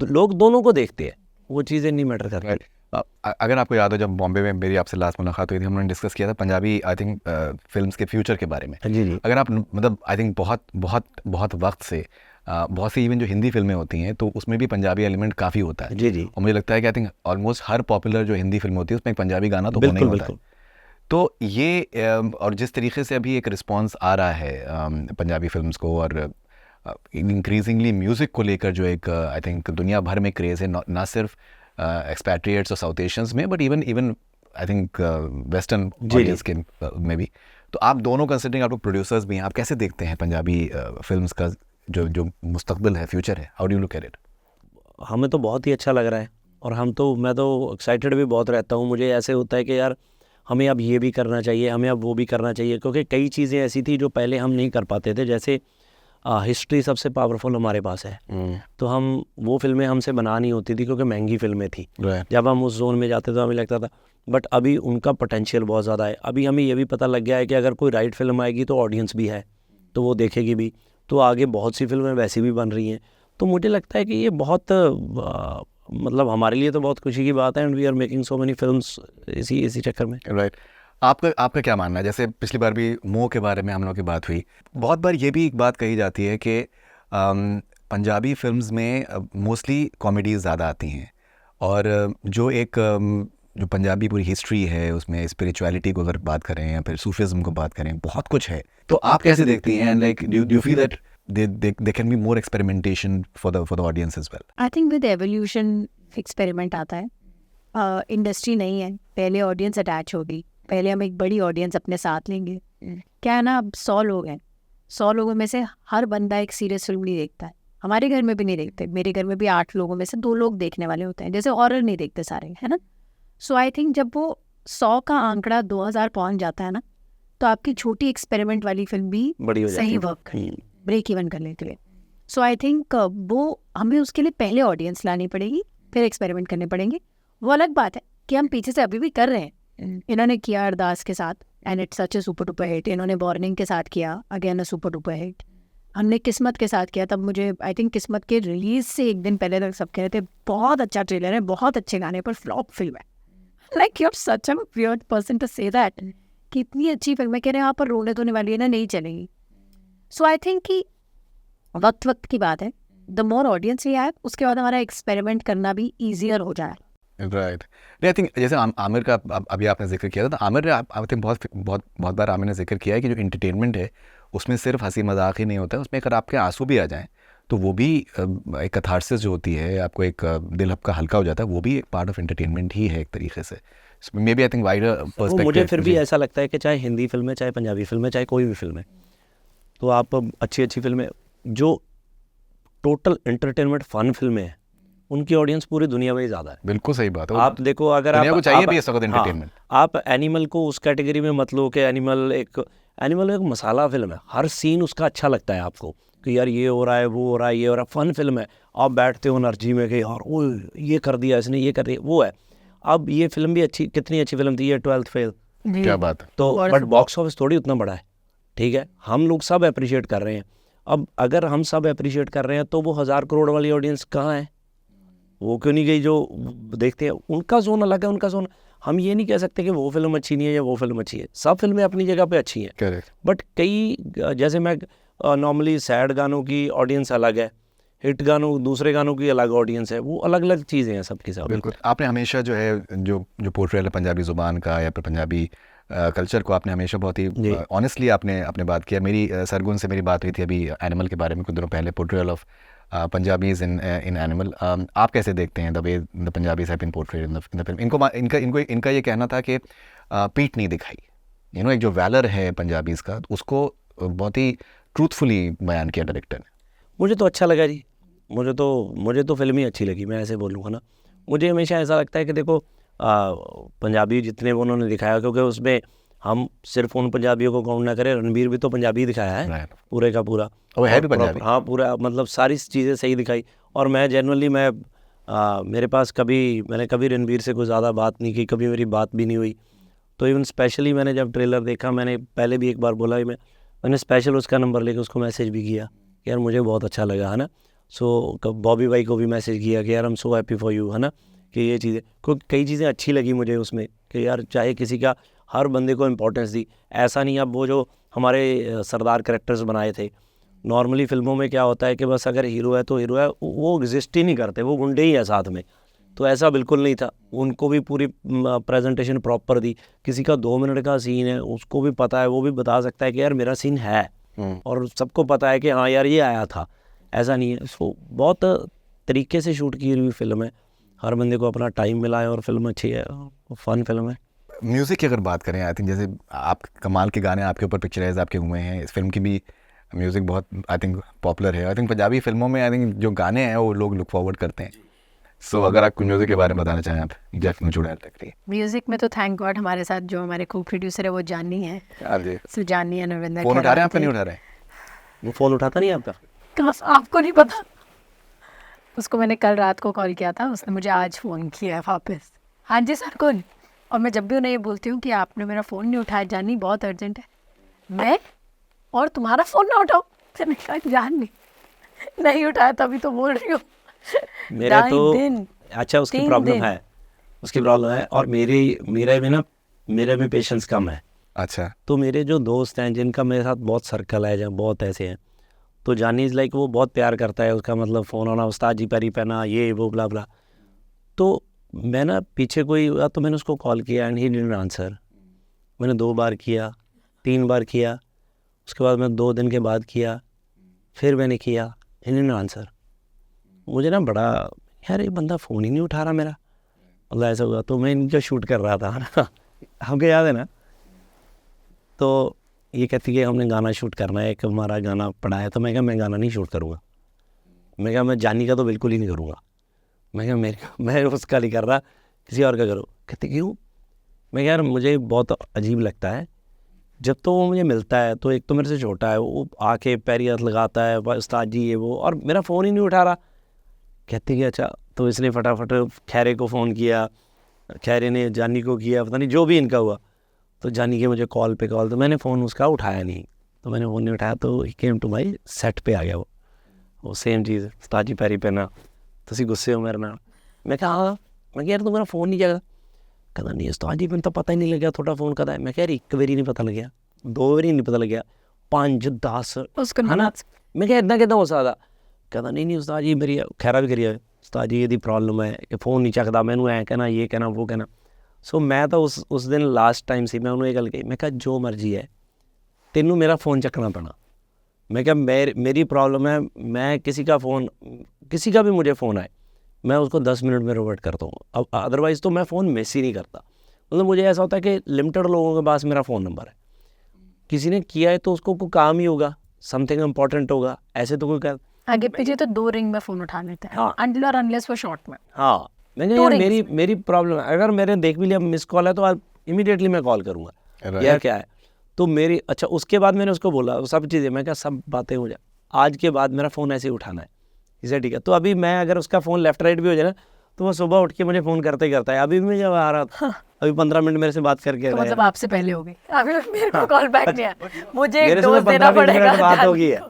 लोग दोनों को देखते हैं, वो चीज़ें नहीं मैटर करती। अगर आपको याद हो, जब बॉम्बे में मेरी आपसे लास्ट मुलाकात हुई थी, हमने डिस्कस किया था पंजाबी आई थिंक फिल्म्स के फ्यूचर के बारे में। जी जी। अगर आप मतलब आई थिंक बहुत बहुत बहुत वक्त से बहुत सी इवन जो हिंदी फिल्में होती हैं तो उसमें भी पंजाबी एलिमेंट काफ़ी होता है। जी जी। और मुझे लगता है कि I think almost her popular जो हिंदी फिल्म होती है उसमें एक पंजाबी गाना तो होना ही बिल्कुल होता है। बिल्कुल। तो ये और जिस तरीके से अभी एक रिस्पांस आ रहा है पंजाबी फिल्म्स को, और इंक्रीजिंगली म्यूज़िक को लेकर जो एक आई थिंक दुनिया भर में क्रेज़ है, ना सिर्फ एक्सपैट्रिएट्स और साउथ एशियंस में, but even I think western audience के में भी। तो आप दोनों कंसिडरिंग, आप लोग प्रोड्यूसर्स भी हैं, आप कैसे देखते हैं पंजाबी फिल्म्स का जो मुस्तकबिल है, फ्यूचर है? How do you look at it? हमें तो बहुत ही अच्छा लग रहा है, और मैं तो एक्साइटेड भी बहुत रहता हूँ। मुझे ऐसे होता है कि यार हमें अब ये भी करना चाहिए, हमें अब वो भी करना चाहिए, क्योंकि कई चीज़ें ऐसी थी जो पहले हम नहीं कर पाते थे। जैसे हिस्ट्री सबसे पावरफुल हमारे पास है, तो हम वो फिल्में हमसे बना नहीं होती थी क्योंकि महंगी फिल्में थी। जब हम उस जोन में जाते तो हमें लगता था, बट अभी उनका पोटेंशियल बहुत ज़्यादा है। अभी हमें ये भी पता लग गया है कि अगर कोई राइट फिल्म आएगी तो ऑडियंस भी है, तो वो देखेगी भी, तो आगे बहुत सी फिल्में वैसी भी बन रही हैं। तो मुझे लगता है कि ये बहुत मतलब हमारे लिए तो बहुत खुशी की बात है, and we are making so many films इसी चक्कर में। राइट। आपका क्या मानना है? जैसे पिछली बार भी मोह के बारे में हम लोग की बात हुई, बहुत बार ये भी एक बात कही जाती है कि पंजाबी फिल्म्स में मोस्टली कॉमेडीज़ ज़्यादा आती हैं, और जो पंजाबी पूरी हिस्ट्री है उसमें स्पिरिचुअलिटी को अगर बात करें या फिर सूफिज़्म को बात करें, बहुत कुछ है। तो आप कैसे देखती हैं? And like do you feel that they can be more experimentation for the audience as well? I think with evolution experiment आता है। इंडस्ट्री नहीं है, पहले ऑडियंस अटैच होगी, पहले हम एक बड़ी ऑडियंस अपने साथ लेंगे। क्या है ना, अब 100 लोग हैं, 100 लोगों में से हर बंदा एक सीरियस फिल्म नहीं देखता है। हमारे घर में भी नहीं देखते, मेरे घर में भी 8 लोगों में से 2 लोग देखने वाले होते हैं। जैसे हॉरर नहीं देखते सारे, है ना। सो आई थिंक जब वो 100 का आंकड़ा 2000 पहुंच जाता है ना, तो आपकी छोटी एक्सपेरिमेंट वाली फिल्म भी बड़ी हो जाती सही है। वर्क करती है, ब्रेक इवन कर लेती है। सो आई थिंक वो हमें उसके लिए पहले ऑडियंस लानी पड़ेगी, फिर एक्सपेरिमेंट करने पड़ेंगे। वो अलग बात है कि हम पीछे से अभी भी कर रहे हैं। इन्होंने किया अरदास के साथ, and it's such A super duper hit. इन्होंने वार्निंग के साथ किया, again a super duper hit. हमने किस्मत के साथ किया, तब मुझे आई थिंक किस्मत के रिलीज से एक दिन पहले तक सब कह रहे थे बहुत अच्छा ट्रेलर है, बहुत अच्छे गाने, पर फ्लॉप फिल्म है। Like you are such a weird person to say that, कि इतनी अच्छी फिल्म है, कह रहे हैं यहाँ पर रोने धोने वाली है ना, नहीं चलेगी। सो आई थिंक कि वक्त की बात है, the more audience we have, उसके बाद हमारा एक्सपेरिमेंट करना भी ईजियर हो जाए। राइट। आई थिंक जैसे आमिर का अभी आपने जिक्र किया था, तो आमिर ने आई थिंक बहुत बार आमिर ने जिक्र किया है कि जो इंटरटेनमेंट है उसमें सिर्फ हंसी मजाक ही नहीं होता है, उसमें अगर आपके आंसू भी आ जाएं तो वो भी एक कथारसिस जो होती है, आपको एक दिल आपका हल्का हो जाता है, वो भी एक पार्ट ऑफ एंटरटेनमेंट ही है एक तरीके से। Maybe I think wider perspective. मुझे फिर भी ऐसा लगता है कि चाहे हिंदी फिल्म है, चाहे पंजाबी फिल्म है, चाहे कोई भी फिल्म है, तो आप अच्छी फिल्में जो टोटल एंटरटेनमेंट फन फिल्में हैं, उनकी ऑडियंस पूरी दुनिया में ही ज़्यादा है। बिल्कुल सही बात है। आप देखो, अगर दुनिया को चाहिए आप भी इस वक्त एंटरटेनमेंट। आप एनिमल को उस कैटेगरी में मत लो कि एनिमल एक मसाला फिल्म है, हर सीन उसका अच्छा लगता है आपको कि यार ये हो रहा है, वो हो रहा है, ये हो रहा है, फन फिल्म है। आप बैठते हो एनर्जी में कि यार ओ ये कर दिया इसने, ये कर दिया, वो है। अब ये फिल्म भी कितनी अच्छी फिल्म थी, ये 12th फेल। क्या बात है। तो बट बॉक्स ऑफिस थोड़ी उतना बड़ा है, ठीक है। हम लोग सब अप्रिशिएट कर रहे हैं। अब अगर हम सब अप्रिशिएट कर रहे हैं तो वो 1000 करोड़ वाली ऑडियंस कहाँ है? वो क्यों नहीं गई जो देखते हैं? उनका जोन अलग है, उनका जोन। हम ये नहीं कह सकते कि वो फिल्म अच्छी नहीं है या वो फिल्म अच्छी है। सब फिल्में अपनी जगह पे अच्छी हैं, करेक्ट। बट कई जैसे मैं नॉर्मली सैड गानों की ऑडियंस अलग है, हिट गानों दूसरे गानों की अलग ऑडियंस है, वो अलग अलग चीज़ें हैं सबकी सब। बिल्कुल। आपने हमेशा जो है जो पोर्ट्रेल है पंजाबी ज़ुबान का या फिर पंजाबी कल्चर को, आपने हमेशा बहुत ही ऑनेस्टली आपने बात किया। मेरी सरगुन से मेरी बात हुई थी अभी एनिमल के बारे में कुछ दिनों पहले, portrayal of Punjabis in Animal. आप कैसे देखते हैं the way the Punjabis have been portrayed in the film? इनका ये कहना था कि पीठ नहीं दिखाई, एक जो वैलर है पंजाबीज का, उसको बहुत ही ट्रूथफुली बयान किया डायरेक्टर ने। मुझे तो अच्छा लगा जी, मुझे तो फिल्म ही अच्छी लगी, मैं ऐसे बोलूँगा ना। मुझे हमेशा ऐसा लगता है कि देखो पंजाबी जितने वो उन्होंने दिखाया, क्योंकि उसमें हम सिर्फ उन पंजाबियों को काउंट ना करें, रणबीर भी तो पंजाबी दिखाया है पूरे का पूरा। वो है भी पंजाबी। हाँ, पूरा मतलब सारी चीज़ें सही दिखाई। और मैं जनरली मेरे पास मैंने कभी रणबीर से कोई ज़्यादा बात नहीं की, कभी मेरी बात भी नहीं हुई। तो इवन स्पेशली मैंने जब ट्रेलर देखा, मैंने पहले भी एक बार बोला, मैंने स्पेशल उसका नंबर लेकर उसको मैसेज भी किया कि यार मुझे बहुत अच्छा लगा, है ना। सो बॉबी भाई को भी मैसेज किया कि यार I am so happy for you, है ना, कि ये चीज़ें, क्योंकि कई चीज़ें अच्छी लगी मुझे उसमें कि यार चाहे किसी का, हर बंदे को इम्पोर्टेंस दी, ऐसा नहीं। अब वो जो हमारे सरदार कैरेक्टर्स बनाए थे, नॉर्मली फिल्मों में क्या होता है कि बस अगर हीरो है तो हीरो है, वो एग्जिस्ट ही नहीं करते, वो गुंडे ही है साथ में। तो ऐसा बिल्कुल नहीं था, उनको भी पूरी प्रेजेंटेशन प्रॉपर दी। किसी का 2 मिनट का सीन है, उसको भी पता है, वो भी बता सकता है कि यार मेरा सीन है, और सबको पता है कि हाँ यार ये आया था, ऐसा नहीं है। सो बहुत तरीके से शूट की हुई फिल्म है, हर बंदे को अपना टाइम मिला है और फिल्म अच्छी है, फन फिल्म है। म्यूज़िक की अगर बात करें, आई थिंक जैसे आप कमाल के गाने आपके ऊपर पिक्चराइज आपके हुए हैं, इस फिल्म की भी म्यूज़िक बहुत आई थिंक पॉपुलर है। आई थिंक पंजाबी फिल्मों में आई थिंक जो गाने हैं वो लोग लुक फॉरवर्ड करते हैं। सो अगर आप म्यूज़िक के बारे में बताना चाहें आप, जेफ जुड़ा है म्यूजिक में तो थैंक गॉड हमारे साथ जो हमारे को प्रोड्यूसर है वो जानी है। हाँ जी, सो जानी है, नविंदर फ़ोन उठा रहे हैं आपका, नहीं उठा रहे हैं? वो फ़ोन उठाता नहीं आपका? कहाँ, आपको नहीं पता? उसको मैंने कल रात को कॉल किया था, उसने मुझे आज फ़ोन किया है वापस। हाँ जी सर कौन? और मैं जब भी उन्हें ये बोलती हूँ कि आपने मेरा फ़ोन नहीं उठाया जानी, बहुत अर्जेंट है, मैं और तुम्हारा फ़ोन ना उठाओ, फिर मैंने कहा जान नहीं उठाया, तभी तो बोल रही हूँ। मेरा तो दिन, अच्छा उसकी 3 प्रॉब्लम दिन। है, उसकी प्रॉब्लम है, और मेरे में पेशेंस कम है। अच्छा, तो मेरे जो दोस्त हैं जिनका मेरे साथ बहुत सर्कल है, जहाँ बहुत ऐसे हैं, तो जानी इज़ लाइक वो बहुत प्यार करता है, उसका मतलब फ़ोन आना, उस्ताद जी पैरी पहना, ये वो ब्ला ब्ला। तो मैं ना पीछे कोई हुआ तो मैंने उसको कॉल किया एंड ही डिडंट आंसर। मैंने 2 बार किया, 3 बार किया, उसके बाद मैं 2 दिन के बाद किया, फिर मैंने किया, ही डिडंट आंसर। मुझे ना बड़ा, यार ये बंदा फ़ोन ही नहीं उठा रहा मेरा, मतलब ऐसा हुआ। तो मैं इनका शूट कर रहा था ना, आपको याद है ना? तो ये कहती है हमने गाना शूट करना है, एक हमारा गाना पड़ा है। तो मैं कहा मैं गाना नहीं शूट करूँगा, मैं कहा मैं जानी का तो बिल्कुल ही नहीं करूँगा, मैं कहा मैं उसका नहीं कर रहा, किसी और का करो। कहते क्यों? मैं कहा यार मुझे बहुत अजीब लगता है, जब तो वो मुझे मिलता है तो एक तो मेरे से छोटा है, वो आके पैरी हाथ लगाता है, उस्ताद जी ये वो, और मेरा फ़ोन ही नहीं उठा रहा। कहते कि अच्छा, तो इसने फटाफट खैरे को फ़ोन किया, खैरे ने जानी को किया, पता नहीं जो भी इनका हुआ। तो जानी के मुझे कॉल पे कॉल, तो मैंने फ़ोन उसका उठाया नहीं, तो मैंने फ़ोन नहीं उठाया, तो ही केम टू माई सेट पे आ गया वो सेम चीज़, उस्ताद जी पैरी पहना, तुसी गुस्से हो मेरे नाल। मैं कहा हाँ, मैं कहा यार तू मेरा फ़ोन नहीं जगह, कहता नहीं उस्ताद जी मैंने तो पता ही नहीं लग्या थोड़ा फ़ोन कदा है। मैं कहा यार 1 बारी नहीं पता लग्या, 2 बारी नहीं पता लग्या, 5 10 उसको है ना। मैं कहा इतना कितना हो सकता? कहता नहीं उस्ताद जी मेरी खैरा भी करी है, उस्ताद जी ये प्रॉब्लम है कि फ़ोन नहीं चकता, मैनू ऐ कहना ये कहना वो कहना। सो मैं तो उस दिन लास्ट टाइम से मैं उन्होंने ये गल कही, मैं कहा जो मर्जी है तेनू मेरा फ़ोन चकना पैना। मैं क्या मेरी प्रॉब्लम है, मैं किसी का फ़ोन, किसी का भी मुझे फ़ोन आए मैं उसको 10 मिनट में रिवर्ट करता हूँ, अब अदरवाइज़ तो मैं फ़ोन मिस ही नहीं करता। मतलब मुझे ऐसा होता है कि लिमिटेड लोगों के पास मेरा फ़ोन नंबर है, किसी ने किया है तो उसको कोई काम ही होगा, समथिंग इम्पॉर्टेंट होगा, ऐसे तो कोई कर। आगे पीछे तो 2 रिंग में फ़ोन उठा लेते हैं, हाँ। अनटिल और अनलेस वो शॉर्ट में। हाँ, मैंने 2 यार rings मेरी प्रॉब्लम है, अगर मैंने देख भी लिया मिस कॉल है तो इमीडिएटली मैं कॉल करूँगा यार क्या है। तो मेरी अच्छा उसके बाद मैंने उसको बोला सब चीज़ें, मैं क्या सब बातें हो जाए, आज के बाद मेरा फ़ोन ऐसे ही उठाना है, इसे ठीक है। तो अभी मैं अगर उसका फ़ोन लेफ्ट राइट भी हो जाए ना, तो वो सुबह उठ के मुझे फ़ोन करते ही करता है। अभी भी मैं जब आ रहा था, अभी 15 मिनट मेरे से बात करके तो गया। मतलब आपसे पहले हो गई, अभी मेरे को कॉल बैक नहीं आया, मुझे एक मेरे से डोज तो देना 15 मिनट पड़ेगा। बात हो गई है।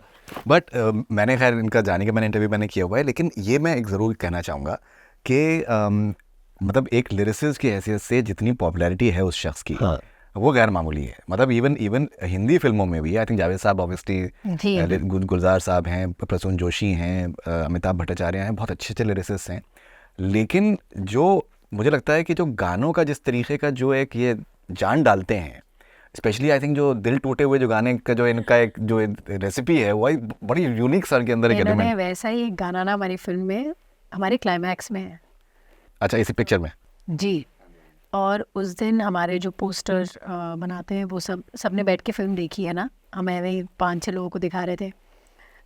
बट मैंने खैर इनका जाने का मैंने इंटरव्यू मैंने किया हुआ है, लेकिन ये मैं एक ज़रूर कहना चाहूँगा कि मतलब एक लिरिसिस्ट की हैसियत से जितनी पॉपुलैरिटी है उस शख्स की, हाँ। वो गैर मामूली है। मतलब इवन हिंदी फिल्मों में भी आई थिंक जावेद साहब ऑब्वियसली, गुलजार साहब हैं, प्रसून जोशी हैं, अमिताभ भट्टाचार्य हैं, बहुत अच्छे अच्छे लिरिसिस्ट हैं। लेकिन जो मुझे लगता है कि जो गानों का जिस तरीके का जो एक ये जान डालते हैं, स्पेशली आई थिंक जो दिल टूटे हुए जो गाने का जो इनका एक जो रेसिपी है वो बड़ी यूनिक सर के अंदर एक इन्होंने एलिमेंट। वैसा ही एक गाना ना हमारी फिल्म में, हमारे क्लाइमैक्स में है। अच्छा, इसी पिक्चर में जी, और उस दिन हमारे जो पोस्टर बनाते हैं वो सबने बैठ के फिल्म देखी है ना, हमें वही 5-6 लोगों को दिखा रहे थे,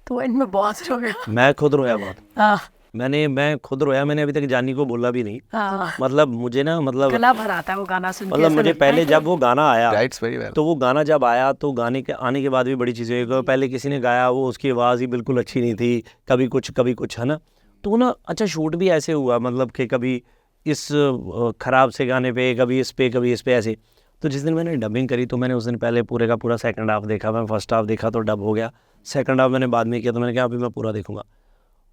तो इनमें बहुत रोया। मैं खुद रोया बहुत, हाँ मैं खुद रोया, मैंने अभी तक जानी को बोला भी नहीं। हाँ, मतलब मुझे ना मतलब गला भर आता है वो गाना सुन के। मतलब ऐसा मुझे लगता है पहले कि- जब वो गाना आया राइट्स वेरी वेल। तो वो गाना जब आया तो गाने के आने के बाद भी बड़ी चीज़ें हुई। पहले किसी ने गाया, वो उसकी आवाज़ ही बिल्कुल अच्छी नहीं थी, कभी कुछ है ना। तो ना अच्छा शूट भी ऐसे हुआ, मतलब कि कभी इस ख़राब से गाने पे, कभी इस पे ऐसे। तो जिस दिन मैंने डबिंग करी तो मैंने उस दिन पहले पूरे का पूरा सेकंड हाफ देखा। मैं फर्स्ट हाफ देखा तो डब हो गया, सेकंड हाफ मैंने बाद में किया, तो मैंने कहा अभी मैं पूरा देखूंगा।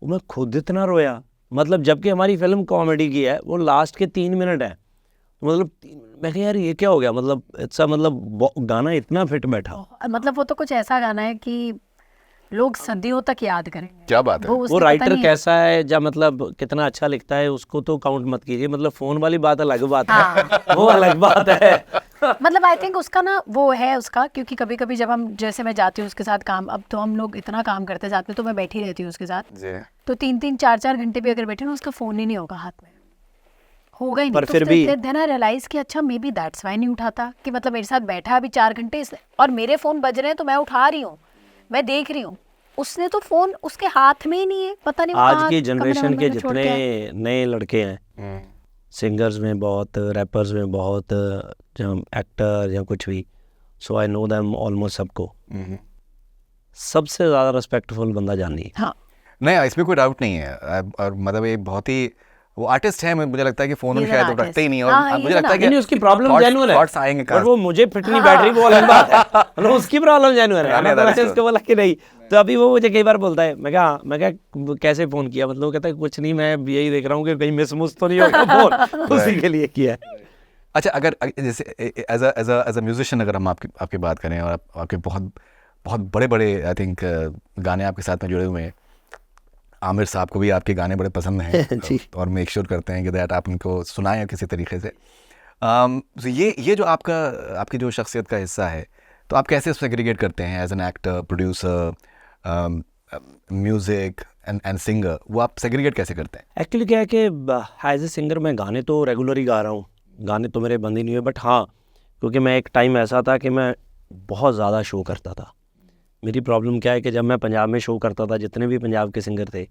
वो मैं खुद इतना रोया, मतलब जबकि हमारी फिल्म कॉमेडी की है, वो लास्ट के 3 मिनट है, तो मतलब 3 मिनट मैं कहा यार ये क्या हो गया, मतलब इट्स मतलब गाना इतना फिट बैठा। मतलब वो तो कुछ ऐसा गाना है कि लोग सदियों तक याद करेंगे। क्या बात है। वो उसने पता राइटर नहीं- कैसा है या मतलब कितना अच्छा लिखता है उसको तो काउंट मत कीजिए, मतलब फोन वाली बात अलग बात है, वो अलग बात है। मतलब आई थिंक उसका ना वो है उसका, क्योंकि कभी कभी जब हम जैसे मैं जाती हूँ उसके साथ काम, अब तो हम लोग इतना काम करते साथ में, तो मैं बैठी रहती हूँ उसके साथ, जी। तो 3-3 4-4 घंटे भी अगर बैठे ना उसका फोन ही नहीं होगा हाथ में, होगा ही नहीं। पर तो फिर भी- देन आई रियलाइज कि अच्छा मे बी दैट्स वाई नहीं उठाता, कि मतलब मेरे साथ बैठा अभी 4 घंटे और मेरे फोन बज रहे हैं तो मैं उठा रही हूँ, मैं देख रही हूँ, उसने तो फोन उसके हाथ में ही नहीं है, पता नहीं वो आज कहाँ की कमरे जनरेशन में के छोड़ जितने के आए। नए लड़के हैं, सिंगर्स में बहुत, रैपर्स में बहुत, एक्टर या कुछ भी, सो आई नो दैम ऑलमोस्ट सबको। सबसे ज़्यादा रिस्पेक्टफुल बंदा जानी है। हाँ नहीं, इसमें कोई डाउट नहीं है। और मतलब एक बहुत ही वो आर्टिस्ट है, मुझे लगता है कि फोन He में is an शायद वो artist. रखते ही नहीं, और हाँ, he मुझे is an लगता है कि नहीं उसकी प्रॉब्लम जेन्युइन है, थॉट्स आएंगे पर वो मुझे फिट नहीं बैठ रही वो अलग बात है, मतलब उसकी प्रॉब्लम जेन्युइन है। Yeah, तो that's मैंने उसको बोला कि नहीं, तो अभी वो मुझे कई बार बोलता है, मैं क्या कैसे फ़ोन किया, मतलब वो कहता है कुछ नहीं, मैं यही देख रहा हूँ कि कहीं मिस मुस तो नहीं होगा फ़ोन, उसी के लिए किया है। अच्छा, अगर जैसे एज अ म्यूजिशियन अगर हम आपकी बात करें, और आपके बहुत बहुत बड़े बड़े आई थिंक गाने आपके साथ में जुड़े हुए हैं, आमिर साहब को भी आपके गाने बड़े पसंद हैं जी। और मेक श्योर करते हैं कि दैट आप उनको सुनाएं किसी तरीके से। तो ये जो आपकी जो शख्सियत का हिस्सा है, तो आप कैसे सेग्रीगेट करते हैं as an actor, producer, music and singer, वो आप सेग्रीगेट कैसे करते हैं? एक्चुअली क्या है कि एज ए सिंगर मैं गाने तो रेगुलर ही गा रहा हूँ, गाने तो मेरे बंद ही नहीं हुए, बट हाँ, क्योंकि मैं एक टाइम ऐसा था कि मैं बहुत ज़्यादा शो करता था। मेरी प्रॉब्लम क्या है कि जब मैं पंजाब में शो करता था, जितने भी पंजाब के सिंगर थे,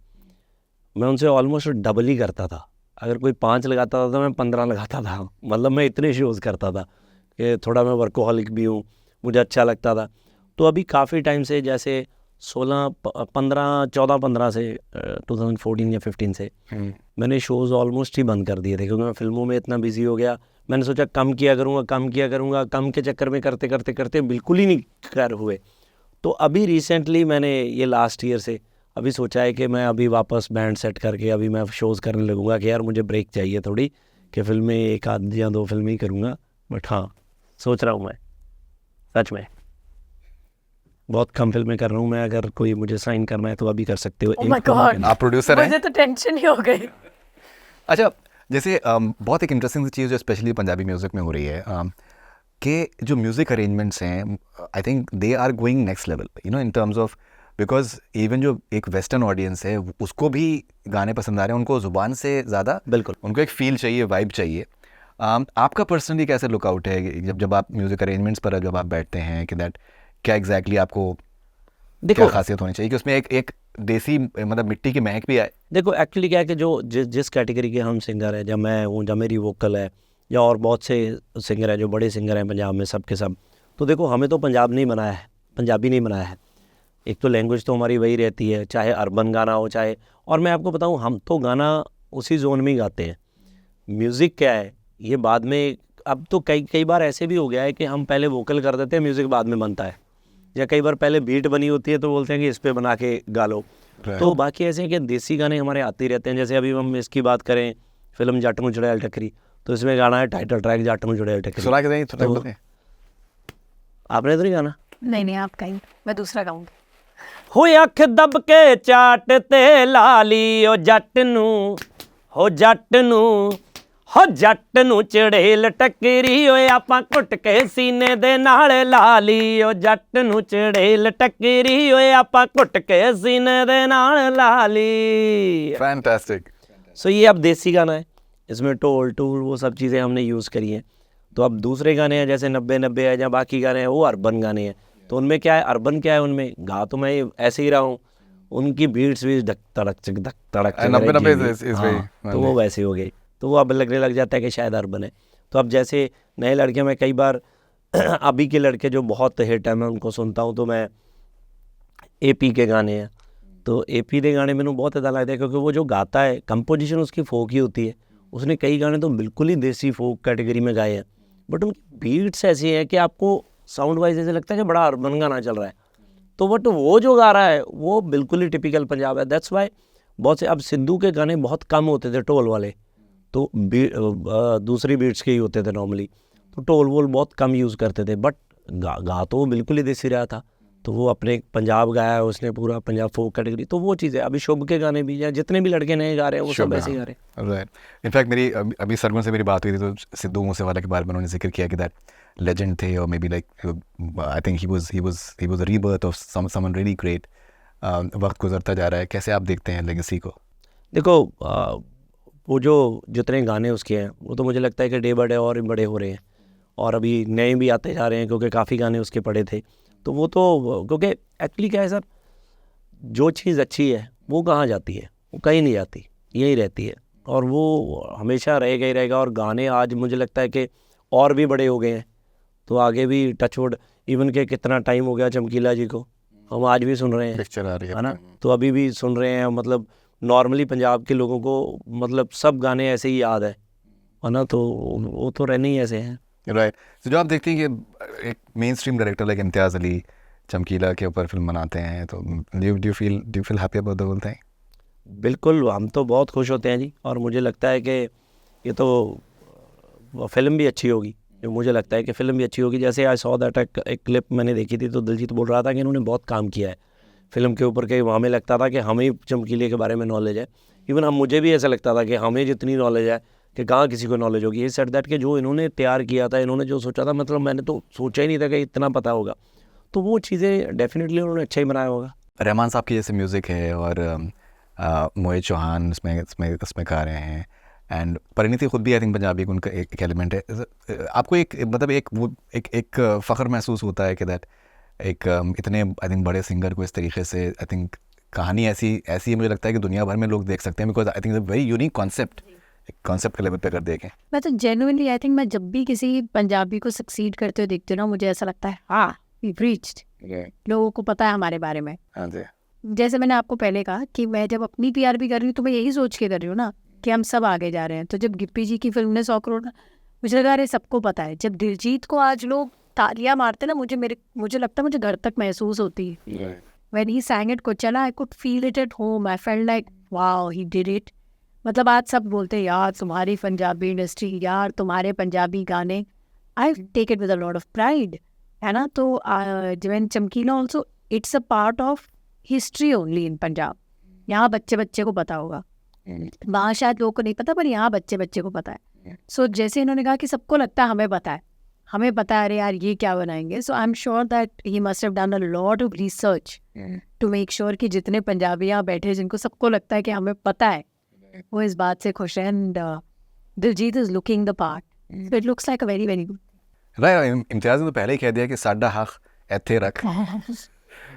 मैं उनसे ऑलमोस्ट डबल ही करता था। अगर कोई 5 लगाता था तो मैं 15 लगाता था, मतलब मैं इतने शोज़ करता था कि थोड़ा मैं वर्कोहॉलिक भी हूँ, मुझे अच्छा लगता था। तो अभी काफ़ी टाइम से, जैसे 14-15 से 2014 या 15 से मैंने शोज़ ऑलमोस्ट ही बंद कर दिए थे, क्योंकि मैं फिल्मों में इतना बिजी हो गया। मैंने सोचा कम किया करूँगा, कम के चक्कर में करते करते करते बिल्कुल ही नहीं कर हुए। तो अभी रिसेंटली मैंने ये लास्ट ईयर से अभी सोचा है कि मैं अभी वापस बैंड सेट करके अभी मैं शोज़ करने लगूंगा, कि यार मुझे ब्रेक चाहिए थोड़ी, कि फिल्में 1 आध या 2 फिल्में ही करूँगा। बट हाँ, सोच रहा हूँ मैं, सच में बहुत कम फिल्में कर रहा हूँ मैं। अगर कोई मुझे साइन करना है तो अभी कर सकते हो। Oh my God. आप प्रोड्यूसर हैं? मुझे तो टेंशन ही हो गई। अच्छा, जैसे बहुत एक इंटरेस्टिंग सी चीज़ जो स्पेशली पंजाबी म्यूज़िक में हो रही है, कि जो म्यूज़िक अरेंजमेंट्स हैं, I think they are going next level, you know, in terms of, because even जो एक वेस्टर्न ऑडियंस है उसको भी गाने पसंद आ रहे हैं, उनको ज़ुबान से ज़्यादा बिल्कुल उनको एक फ़ील चाहिए, वाइब चाहिए। आपका पर्सनली कैसे लुकआउट है जब आप म्यूज़िक अरेंजमेंट्स पर जब आप बैठते हैं, कि दैट क्या एग्जैक्टली आपको क्या खासियत होनी चाहिए कि उसमें एक देसी मतलब मिट्टी की महक भी आए? देखो एक्चुअली क्या है कि जो जिस कैटेगरी के हम सिंगर हैं, जब मैं हूँ, जब मेरी वोकल है, या और बहुत से सिंगर हैं जो बड़े सिंगर हैं पंजाब में, सब के सब, तो देखो हमें तो पंजाब नहीं बनाया है, पंजाबी नहीं बनाया है। एक तो लैंग्वेज तो हमारी वही रहती है, चाहे अर्बन गाना हो चाहे, और मैं आपको बताऊँ हम तो गाना उसी जोन में ही गाते हैं। म्यूज़िक क्या है ये बाद में, अब तो कई बार ऐसे भी हो गया है कि हम पहले वोकल कर देते हैं, म्यूज़िक बाद में बनता है, या कई बार पहले बीट बनी होती है तो बोलते हैं कि इस पे बना के गा लो। तो बाकी ऐसे हैं कि देसी गाने हमारे आते ही रहते हैं। जैसे अभी हम इसकी बात करें, फिल्म जट नूं चुड़ैल टकरी, तो इसमें गाना है टाइटल ट्रैक जट नूं चुड़ैल टकरी। सुना के नहीं, थोड़ा तो बोलें। आपने तो नहीं गाना? नहीं आप कहीं, मैं दूसरा गाऊंगी। हो अख दब के चाट ते लाली ओ जट नूं, हो जट नूं, हो जट नूं चड़ेल टकरी ओए आपां घुट के सीने दे नाल लाली, ओ जट नूं चड़ेल टकरी ओए आपां घुट के सीने दे नाल लाली। फैंटास्टिक। सो ये अब देसी गाना है, इसमें टोल टूल वो सब चीज़ें हमने यूज़ करी हैं। तो अब दूसरे गाने हैं जैसे 90-90 है, या बाकी गाने हैं वो अर्बन गाने हैं। तो उनमें क्या है, अर्बन क्या है, उनमें गा तो मैं ऐसे ही रहा हूँ, उनकी बीट्स भी धक तड़क चक धक तड़क चक 90-90 रहेगी। is हाँ, very- तो वो वैसे हो गई, तो वो अब लगने लग जाता है कि शायद अर्बन है। तो अब जैसे नए लड़के, मैं कई बार अभी के लड़के जो बहुत हिट है मैं उनको सुनता हूँ, तो मैं AP के गाने हैं, तो AP के गाने मैंने बहुत अच्छा लगता है, क्योंकि वो जो गाता है कंपोजिशन उसकी फोक ही होती है। उसने कई गाने तो बिल्कुल ही देसी फोक कैटेगरी में गाए हैं, बट उनकी बीट्स ऐसी हैं कि आपको साउंड वाइज ऐसे लगता है कि बड़ा अर्बन गाना चल रहा है। तो बट वो जो गा रहा है वो बिल्कुल ही टिपिकल पंजाब है। दैट्स वाई बहुत से, अब सिद्धू के गाने बहुत कम होते थे टोल वाले, तो दूसरी बीट्स के ही होते थे नॉर्मली, तो टोल वोल बहुत कम यूज़ करते थे, बट गा तो वो बिल्कुल ही देसी रहा था, तो वो अपने पंजाब गाया है उसने, पूरा पंजाब फोक कैटेगरी, तो वो चीज़ है। अभी शुभ के गाने भी, या जितने भी लड़के नए गा रहे हैं वो सब ऐसे ही गा रहे हैं। राइट, इनफैक्ट मेरी अभी सरगुन से मेरी बात हुई थी, तो सिद्धू मूसेवाला के बारे में उन्होंने जिक्र किया कि दैट लेजेंड थे, और may be like I think he was a rebirth of someone really great. वक्त गुजरता जा रहा है, कैसे आप देखते हैं लेगेसी को? देखो वो जो जितने गाने उसके हैं वो तो मुझे लगता है कि डे बाय डे और बड़े हो रहे हैं, और अभी नए भी आते जा रहे हैं, क्योंकि काफ़ी गाने उसके पड़े थे, तो वो तो, क्योंकि एक्चुअली क्या है सर, जो चीज़ अच्छी है वो कहाँ जाती है, वो कहीं नहीं जाती, यही रहती है, और वो हमेशा रहेगा ही रहेगा। और गाने आज मुझे लगता है कि और भी बड़े हो गए हैं, तो आगे भी टचवुड, इवन के कितना टाइम हो गया चमकीला जी को, हम आज भी सुन रहे हैं, पिक्चर आ रही है ना, तो अभी भी सुन रहे हैं, मतलब नॉर्मली पंजाब के लोगों को मतलब सब गाने ऐसे ही याद है ना, तो वो तो रहने ही ऐसे हैं। राइट, तो जो आप देखते हैं कि एक mainstream director like Imtiaz Ali Chamkila के ऊपर फिल्म बनाते हैं, तो do you feel happy about the whole thing? बिल्कुल, हम तो बहुत खुश होते हैं जी, और मुझे लगता है कि ये तो फिल्म भी अच्छी होगी, जो मुझे लगता है कि फ़िल्म भी अच्छी होगी। जैसे आई सॉ दैट एक क्लिप मैंने देखी थी, तो दिलजीत बोल रहा था कि इन्होंने बहुत काम किया है फ़िल्म के ऊपर, के हमें लगता था कि हमें चमकीले के बारे में नॉलेज है, इवन मुझे भी ऐसा लगता था कि हमें जितनी नॉलेज है कि कहाँ किसी को नॉलेज होगी। ये सेट दैट कि जो इन्होंने तैयार किया था, इन्होंने जो सोचा था, मतलब मैंने तो सोचा ही नहीं था कि इतना पता होगा, तो वो चीज़ें डेफिनेटली उन्होंने अच्छा ही बनाया होगा। रहमान साहब की जैसे म्यूज़िक है, और मोहित चौहान इसमें गा रहे हैं, एंड परिणीति खुद भी आई थिंक पंजाबी का उनका एक एलिमेंट है। आपको एक मतलब एक फ़ख्र महसूस होता है कि दैट एक इतने आई थिंक बड़े सिंगर को इस तरीके से, आई थिंक कहानी ऐसी मुझे लगता है कि दुनिया भर में लोग देख सकते हैं, because I think very unique concept के लेवल पे अगर देखें। मैं तो जेन्युइनली आई थिंक मैं जब भी किसी पंजाबी को सक्सीड करते हुए देखती हूँ ना, मुझे ऐसा लगता है हाँ वी रीच्ड, लोगों को पता है हमारे बारे में। हाँ जी, जैसे मैंने आपको पहले कहा कि मैं जब अपनी पीआरपी कर रही हूँ तो मैं यही सोच के कर रही हूँ ना कि हम सब आगे जा रहे हैं। तो जब गिप्पी जी की फिल्म ने 100 करोड़, मुझे लगा अरे सबको पता है। जब दिलजीत को आज लोग तालियां मारते ना, मुझे लगता है मुझे घर तक महसूस होती है। When he sang it कोचेला, I could feel it at home. I felt like wow, he did it. मतलब आज सब बोलते हैं यार तुम्हारी पंजाबी इंडस्ट्री, यार तुम्हारे पंजाबी गाने, I take it with a lot of pride, है ना। तो when चमकीला also it's a part of history only in Punjab. यहाँ बच्चे बच्चे को पता होगा, वहाँ शायद लोगों को नहीं पता, पर यहाँ बच्चे बच्चे को पता है। सो जैसे इन्होंने कहा कि सबको लगता है हमें पता है, हमें पता है, अरे यार ये क्या बनाएंगे। So I am sure that he must have done a lot of research to make sure कि जितने पंजाबी यहाँ बैठे जिनको सबको लगता है कि हमें पता है, वो इस बात से खुश है। And Diljit is looking the part, so it looks like a very very good. Right, Imtiaz ने तो पहले ही कह दिया कि साडा हक एथे रख।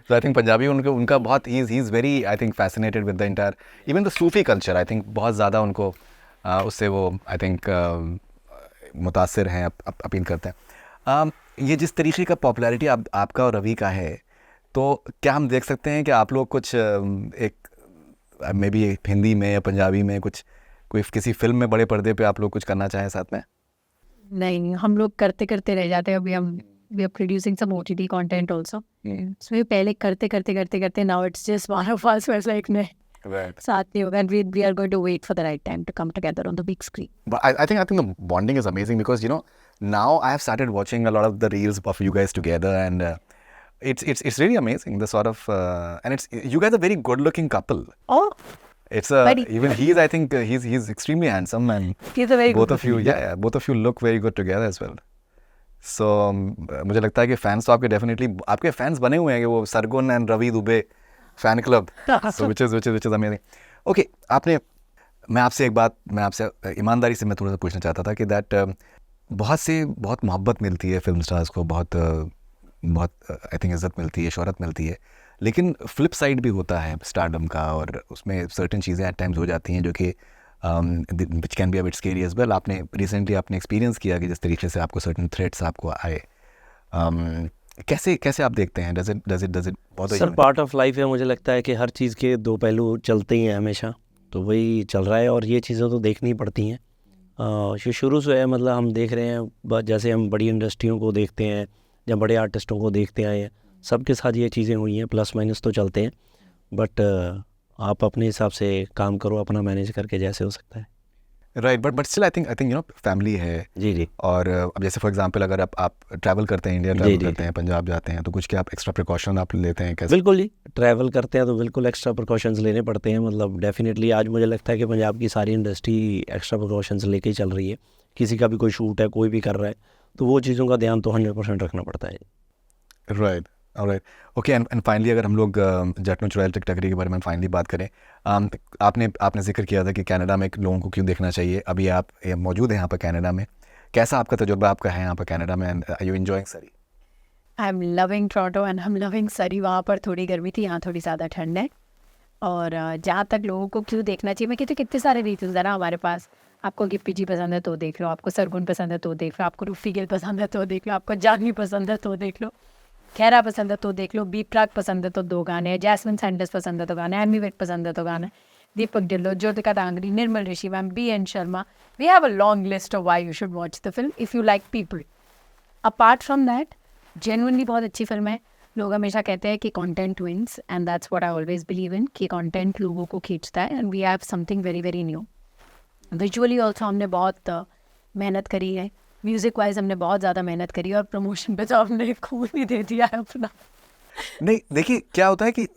So I think पंजाबी उनका बहुत he is very I think fascinated with the entire even the Sufi culture। I think बहुत ज़्यादा उनको उससे वो I think मुतासिर हैं, अपील करते हैं। ये जिस तरीके का पॉपुलैरिटी आपका और रवि का है, तो क्या हम देख सकते हैं कि आप लोग कुछ एक मे बी हिंदी में या पंजाबी में कोई किसी फिल्म में बड़े पर्दे पे आप लोग कुछ करना चाहें साथ में? नहीं, हम लोग करते करते रह जाते हैं। अभी हम we are producing some OTT content also. So ये पहले करते now it's just one of us was like नहीं, Right. साथ नहीं होगा, and we are going to wait for the right time to come together on the big screen. But I think the bonding is amazing, because you know now I have started watching a lot of the reels of you guys together, and it's really amazing, the sort of and it's you guys are a very good looking couple. Oh, It's Buddy. even he's I think he's extremely handsome, and he's a very both good of you both of you look very good together as well. So मुझे लगता है कि fans तो आपके definitely आपके fans बने हुए हैं कि वो Sargun and Ravi Dubey fan club, so which is amazing. Okay, मैं आपसे ईमानदारी से मैं थोड़ा सा पूछना चाहता था कि दैट बहुत मोहब्बत मिलती है फिल्म स्टार्स को, बहुत आई थिंक इज़्ज़त मिलती है, शोहरत मिलती है, लेकिन फ्लिप साइड भी होता है स्टारडम का, और उसमें सर्टेन चीज़ें एट टाइम्स हो जाती हैं जो कि which can be a bit scary as well. आपने रिसेंटली एक्सपीरियंस किया कि जिस तरीके से आपको सर्टेन थ्रेट्स आपको आए, कैसे आप देखते हैं? डज इट बहुत सर पार्ट ऑफ लाइफ है, मुझे लगता है कि हर चीज़ के दो पहलू चलते ही हैं हमेशा, तो वही चल रहा है, और ये चीज़ें तो देखनी ही पड़ती हैं। ये शुरू से है, मतलब हम देख रहे हैं, जैसे हम बड़ी इंडस्ट्रियों को देखते हैं या बड़े आर्टिस्टों को देखते आए हैं, सबके साथ ये चीज़ें हुई हैं, प्लस माइनस तो चलते हैं, बट आप अपने हिसाब से काम करो, अपना मैनेज करके जैसे हो सकता है। Right, but still I think you know family है। जी जी और अब जैसे फॉर एग्जांपल अगर आप ट्रैवल करते हैं, इंडिया जी, ट्रैवल जी, करते हैं, पंजाब जाते हैं, तो कुछ क्या आप एक्स्ट्रा प्रिकॉशन आप लेते हैं कैसे? बिल्कुल जी, ट्रैवल करते हैं तो बिल्कुल एक्स्ट्रा प्रिकॉशंस लेने पड़ते हैं। मतलब डेफिनेटली आज मुझे लगता है कि पंजाब की सारी इंडस्ट्री एक्स्ट्रा प्रिकॉशंस लेके ही चल रही है। किसी का भी कोई शूट है, कोई भी कर रहा है, तो वो चीज़ों का ध्यान तो 100% रखना पड़ता है। Right, alright, okay. And finally अगर हम लोग जट में चुड़ैल टिकटॉकरी के बारे में फाइनली बात करें, आपने जिक्र किया था कि कनाडा में लोगों को क्यों देखना चाहिए। अभी आप मौजूद हैं यहाँ पर कनाडा में, कैसा आपका तजुर्बा आपका है यहाँ पर कनाडा में, एंड आर यू एंजॉयिंग सरी? I am loving Toronto and I am loving सरी। वहाँ पर थोड़ी गर्मी थी, यहाँ थोड़ी ज़्यादा ठंड है। और जहाँ तक लोगों को क्यों देखना चाहिए, मैं कहती हूँ कितने सारे रीजंस है ना हमारे पास। आपको गिप्पी जी पसंद है तो देख लो, आपको सरगुन पसंद है तो देख लो, आपको रूफी गिल पसंद है तो देख लो, आपको जानवी पसंद है तो देख लो, खैरा पसंद है तो देख लो, बी प्राक पसंद है तो 2 गाने, जैस्मिन सैंडर्स पसंद है तो गाने, एमी वेट पसंद है तो गाने, Deepak Dhillon, Jyotika Dangri, Nirmal Rishi ma'am, B N Sharma. We have a long list of why you should watch the film if you like people. Apart from that genuinely बहुत अच्छी फिल्म है। लोग हमेशा कहते हैं कि content wins and that's what I always believe in, कि content लोगों को खींचता है and we have something very very new. Visually also हमने बहुत मेहनत करी है, म्यूज़िक वाइज हमने बहुत ज़्यादा मेहनत करी है, और प्रमोशन पे तो हमने खून ही दे दिया है अपना। नहीं देखिए, क्या होता है कि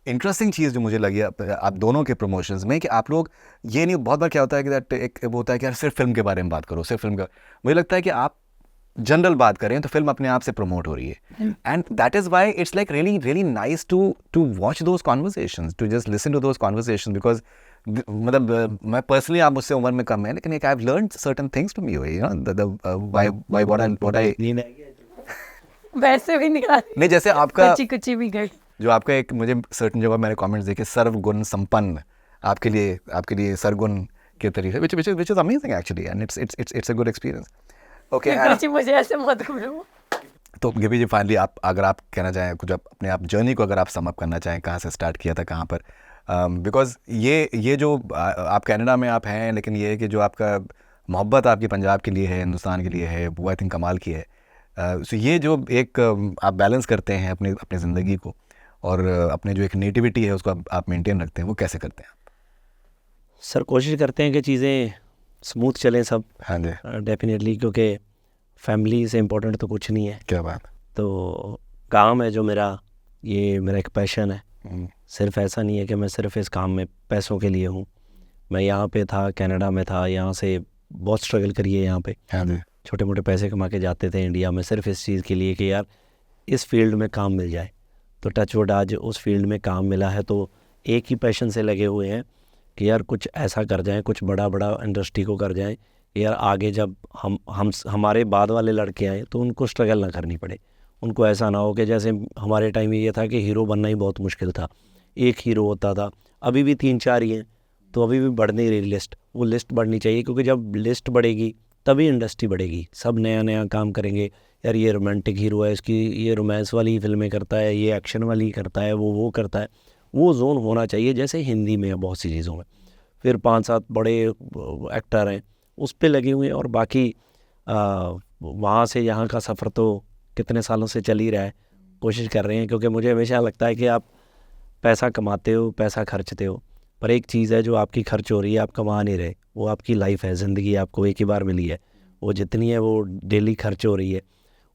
इंटरेस्टिंग चीज़ जो मुझे लगी आप दोनों के प्रमोशंस में, कि आप लोग ये नहीं, बहुत बार क्या होता है कि दैट एक वो होता है कि यार सिर्फ फिल्म के बारे में बात करो, सिर्फ फिल्म का। मुझे लगता है कि आप जनरल बात करें तो फिल्म अपने आप से प्रमोट हो रही है, and that is why it's like really really nice to watch those conversations, to just listen to those conversations, because मतलब मैं पर्सनली, आप मुझसे उम्र में कम है, लेकिन I have learned certain things from you, you know, why what I नींद आएगी? वैसे भी निकाल नहीं, जैसे आपका कुछ भी गई। जो आपका एक, मुझे सर्टन जगह मैंने कमेंट्स देखे, सर्वगुण संपन्न, आपके लिए सरगुण के तरीके, which is amazing actually, and it's a good experience. Okay, मुझे ऐसे मत करो। तो गिप्पी जी फाइनली अगर आप कहना चाहें कुछ, अपने आप जर्नी को अगर आप सम अप करना चाहें, कहाँ से स्टार्ट किया था, कहाँ पर, बिकॉज ये जो आप कनाडा में आप हैं, लेकिन ये है कि जो आपका मोहब्बत आपकी पंजाब के लिए है, हिंदुस्तान के लिए है, वो आई थिंक कमाल की है। सो ये जो एक आप बैलेंस करते हैं अपनी ज़िंदगी को, और अपने जो एक नेटिविटी है उसको आप मेंटेन रखते हैं, वो कैसे करते हैं आप? सर कोशिश करते हैं कि चीज़ें स्मूथ चलें सब। हाँ जी, डेफिनेटली, क्योंकि फैमिली से इम्पोर्टेंट तो कुछ नहीं है। क्या बात। तो काम है जो मेरा, ये मेरा एक पैशन है। सिर्फ ऐसा नहीं है कि मैं सिर्फ इस काम में पैसों के लिए हूँ। मैं यहाँ पे था, कनाडा में था, यहाँ से बहुत स्ट्रगल करिए यहाँ पे, हाँ जी, छोटे मोटे पैसे कमा के जाते थे इंडिया में, सिर्फ इस चीज़ के लिए कि यार इस फील्ड में काम मिल जाए। तो टचवुड आज उस फील्ड में काम मिला है, तो एक ही पैशन से लगे हुए हैं कि यार कुछ ऐसा कर जाएं, कुछ बड़ा बड़ा इंडस्ट्री को कर जाएं, कि यार आगे जब हम हमारे बाद वाले लड़के आए तो उनको स्ट्रगल ना करनी पड़े। उनको ऐसा ना हो कि जैसे हमारे टाइम में ये था कि हीरो बनना ही बहुत मुश्किल था, एक हीरो होता था, अभी भी 3-4 ही हैं, तो अभी भी बढ़ नहीं रही लिस्ट। वो लिस्ट बढ़नी चाहिए, क्योंकि जब लिस्ट बढ़ेगी तभी इंडस्ट्री बढ़ेगी, सब नया नया काम करेंगे। यार ये रोमांटिक हीरो है, इसकी ये रोमांस वाली फिल्में करता है, ये एक्शन वाली करता है, वो करता है। वो जोन होना चाहिए, जैसे हिंदी में है बहुत सी चीज़ों में। फिर 5-7 बड़े एक्टर हैं उस पर लगे हुए हैं, और बाकी वहाँ से यहाँ का सफ़र तो कितने सालों से चल ही रहा है। कोशिश कर रहे हैं, क्योंकि मुझे हमेशा लगता है कि आप पैसा कमाते हो, पैसा खर्चते हो, पर एक चीज़ है जो आपकी खर्च हो रही है, आप कमा नहीं रहे, वो आपकी लाइफ है, ज़िंदगी आपको एक ही बार मिली है। वो जितनी है वो डेली खर्च हो रही है,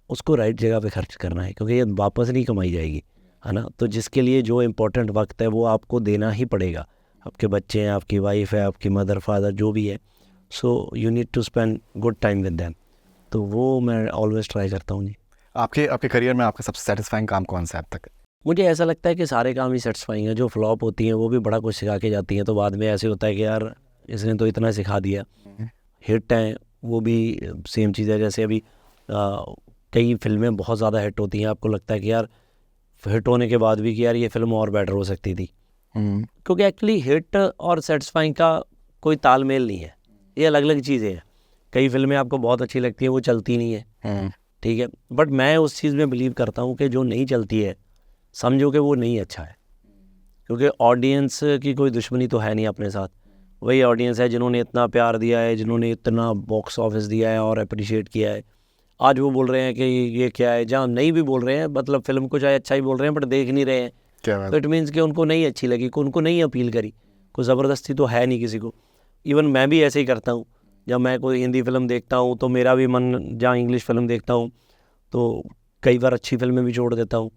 उसको राइट जगह पे खर्च करना है, क्योंकि ये वापस नहीं कमाई जाएगी, है ना। तो जिसके लिए जो इम्पोर्टेंट वक्त है वो आपको देना ही पड़ेगा। आपके बच्चे हैं, आपकी वाइफ है, आपकी मदर फादर जो भी है, so you need to spend good time with them. तो वो मैं ऑलवेज ट्राई करता हूँ जी। आपके करियर में आपका सबसे सेटिस्फाइंग काम कौन सा है अब तक? मुझे ऐसा लगता है कि सारे काम ही सेटिस्फाइंग है। जो फ्लॉप होती हैं वो भी बड़ा कुछ सिखा के जाती हैं, तो बाद में ऐसे होता है कि यार इसने तो इतना सिखा दिया। हिट हैं वो भी सेम चीज़ है, जैसे अभी कई फिल्में बहुत ज़्यादा हिट होती हैं, आपको लगता है कि यार हिट होने के बाद भी कि यार ये फिल्म और बेटर हो सकती थी, क्योंकि एक्चुअली हिट और सेटिस्फाइंग का कोई तालमेल नहीं है, ये अलग अलग चीज़ें हैं। कई फिल्में आपको बहुत अच्छी लगती हैं, वो चलती नहीं है, ठीक है, बट मैं उस चीज़ में बिलीव करता हूँ कि जो नहीं चलती है समझो कि वो नहीं अच्छा है, क्योंकि ऑडियंस की कोई दुश्मनी तो है नहीं अपने साथ। वही ऑडियंस है जिन्होंने इतना प्यार दिया है, जिन्होंने इतना बॉक्स ऑफिस दिया है और अप्रिशिएट किया है। आज वो बोल रहे हैं कि ये क्या है, जहाँ नहीं भी बोल रहे हैं, मतलब फिल्म को चाहे अच्छा ही बोल रहे हैं बट देख नहीं रहे हैं, क्या बात तो इट मीन्स कि उनको नहीं अच्छी लगी, कि उनको नहीं अपील करी। कोई ज़बरदस्ती तो है नहीं किसी को। इवन मैं भी ऐसे ही करता हूँ, जब मैं कोई हिंदी फिल्म देखता हूँ तो मेरा भी मन, जहाँ इंग्लिश फिल्म देखता हूँ तो कई बार अच्छी फिल्में भी छोड़ देता हूँ,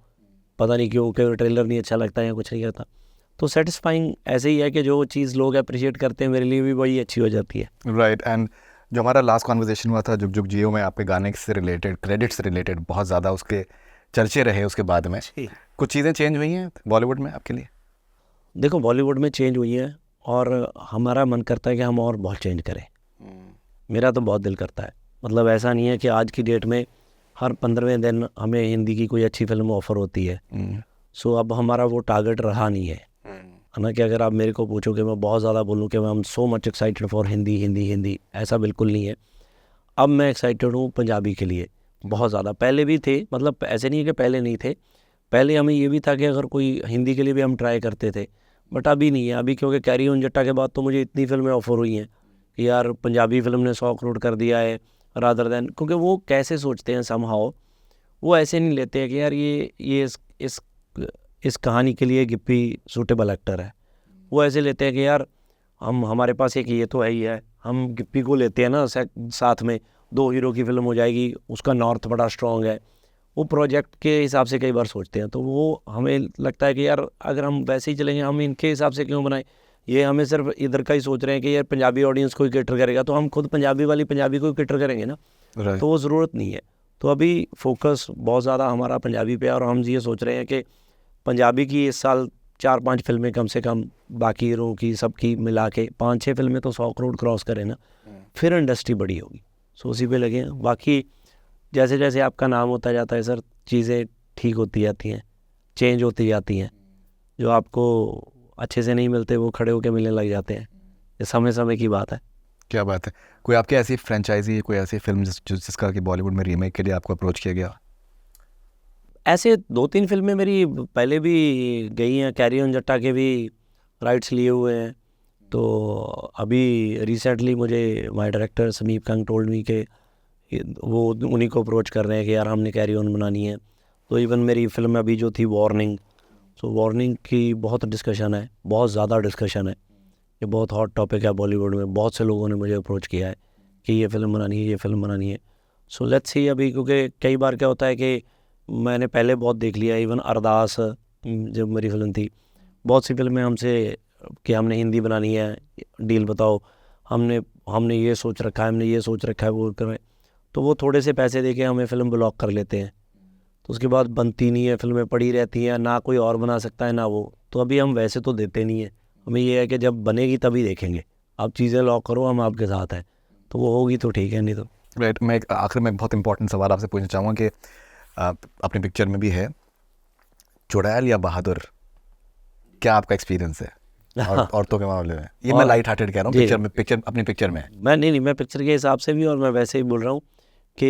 पता नहीं क्यों, कि ट्रेलर नहीं अच्छा लगता या कुछ नहीं करता। तो सेटिस्फाइंग ऐसे ही है कि जो चीज़ लोग अप्रिशिएट करते हैं मेरे लिए भी वही अच्छी हो जाती है। राइट। एंड जो हमारा लास्ट कॉन्वर्जेशन हुआ था जुग जुग जियो में, आपके गाने से रिलेटेड, क्रेडिट्स से रिलेटेड बहुत ज़्यादा उसके चर्चे रहे उसके बाद में। कुछ चीज़ें चेंज हुई हैं बॉलीवुड में आपके लिए? देखो, बॉलीवुड में चेंज हुई है और हमारा मन करता है कि हम और बहुत चेंज करें। मेरा तो बहुत दिल करता है। मतलब ऐसा नहीं है कि आज की डेट में हर 15वें दिन हमें हिंदी की कोई अच्छी फिल्म ऑफर होती है। सो अब हमारा वो टारगेट रहा नहीं है ना, कि अगर आप मेरे को पूछो कि मैं बहुत ज़्यादा बोलूँ कि मैं am so much excited for Hindi Hindi Hindi, ऐसा बिल्कुल नहीं है। अब मैं एक्साइटेड हूँ पंजाबी के लिए बहुत ज़्यादा। पहले भी थे, मतलब ऐसे नहीं है कि पहले नहीं थे, पहले हमें ये भी था कि अगर कोई हिंदी के लिए भी हम ट्राई करते थे, बट अभी नहीं है। अभी क्योंकि कैरी ऑन जट्टा के बाद तो मुझे इतनी फिल्में ऑफर हुई हैं कि यार पंजाबी फिल्म ने 100 करोड़ कर दिया है, रादर दैन, क्योंकि वो कैसे सोचते हैं समहाउ, वो ऐसे नहीं लेते हैं कि यार ये इस कहानी के लिए गिप्पी सूटेबल एक्टर है। वो ऐसे लेते हैं कि यार हमारे पास एक ये तो है ही है, हम गिप्पी को लेते हैं ना, साथ में 2 हीरो की फिल्म हो जाएगी, उसका नॉर्थ बड़ा स्ट्रॉन्ग है। वो प्रोजेक्ट के हिसाब से कई बार सोचते हैं, तो वो हमें लगता है कि यार अगर हम वैसे ही चलेंगे, हम इनके हिसाब से क्यों बनाएं। ये हमें सिर्फ इधर का ही सोच रहे हैं कि यार पंजाबी ऑडियंस को ही कैटर करेगा, तो हम खुद पंजाबी वाली पंजाबी को ही कैटर करेंगे ना, तो वो ज़रूरत नहीं है। तो अभी फोकस बहुत ज़्यादा हमारा पंजाबी पे है, और हम ये सोच रहे हैं कि पंजाबी की इस साल 4-5 फिल्में कम से कम, बाकी हीरो की सबकी मिला के 5-6 फिल्में तो 100 करोड़ क्रॉस करें ना, फिर इंडस्ट्री बड़ी होगी। सो उसी पे लगे हैं। बाकी जैसे जैसे आपका नाम होता जाता है सर, चीज़ें ठीक होती जाती हैं, चेंज होती जाती हैं। जो आपको अच्छे से नहीं मिलते वो खड़े होकर मिलने लग जाते हैं। ये समय समय की बात है। क्या बात है। कोई आपकी ऐसी फ्रेंचाइजी, कोई ऐसी फिल्म जिसका कि बॉलीवुड में रीमेक के लिए आपको अप्रोच किया गया? ऐसे 2-3 फिल्में मेरी पहले भी गई हैं, कैरी ऑन जट्टा के भी राइट्स लिए हुए हैं। तो अभी रिसेंटली मुझे माय डायरेक्टर समीप कंग टोल्ड मी के वो उन्हीं को अप्रोच कर रहे हैं कि यार हमने कैरी ऑन बनानी है। तो इवन मेरी फिल्म अभी जो थी वार्निंग, सो वार्निंग की बहुत डिस्कशन है, बहुत ज़्यादा डिस्कशन है। ये बहुत हॉट टॉपिक है बॉलीवुड में। बहुत से लोगों ने मुझे अप्रोच किया है कि ये फ़िल्म बनानी है, ये फ़िल्म बनानी है। सो लेट्स सी अभी, क्योंकि कई बार क्या होता है कि मैंने पहले बहुत देख लिया। इवन अरदास जब मेरी फिल्म थी, बहुत सी फिल्में हमसे कि हमने हिंदी बनानी है, डील बताओ, हमने ये सोच रखा है, हमने ये सोच रखा है, वो करें। तो वो थोड़े से पैसे दे के हमें फ़िल्म ब्लॉक कर लेते हैं, तो उसके बाद बनती नहीं है, फिल्में पड़ी रहती हैं, ना कोई और बना सकता है ना वो। तो अभी हम वैसे तो देते नहीं हैं, हमें ये है कि जब बनेगी तभी देखेंगे। आप चीज़ें लॉक करो, हम आपके साथ हैं, तो वो होगी तो ठीक है, नहीं तो राइट। मैं आखिर में एक बहुत इंपॉर्टेंट सवाल आपसे पूछना चाहूँगा कि अपनी पिक्चर में भी है चुड़ैल या बहादुर, क्या आपका एक्सपीरियंस है औरतों के मामले में? ये मैं लाइट हार्टेड कह रहा हूँ, अपनी पिक्चर में मैं पिक्चर के हिसाब से भी, और मैं वैसे ही बोल रहा हूँ कि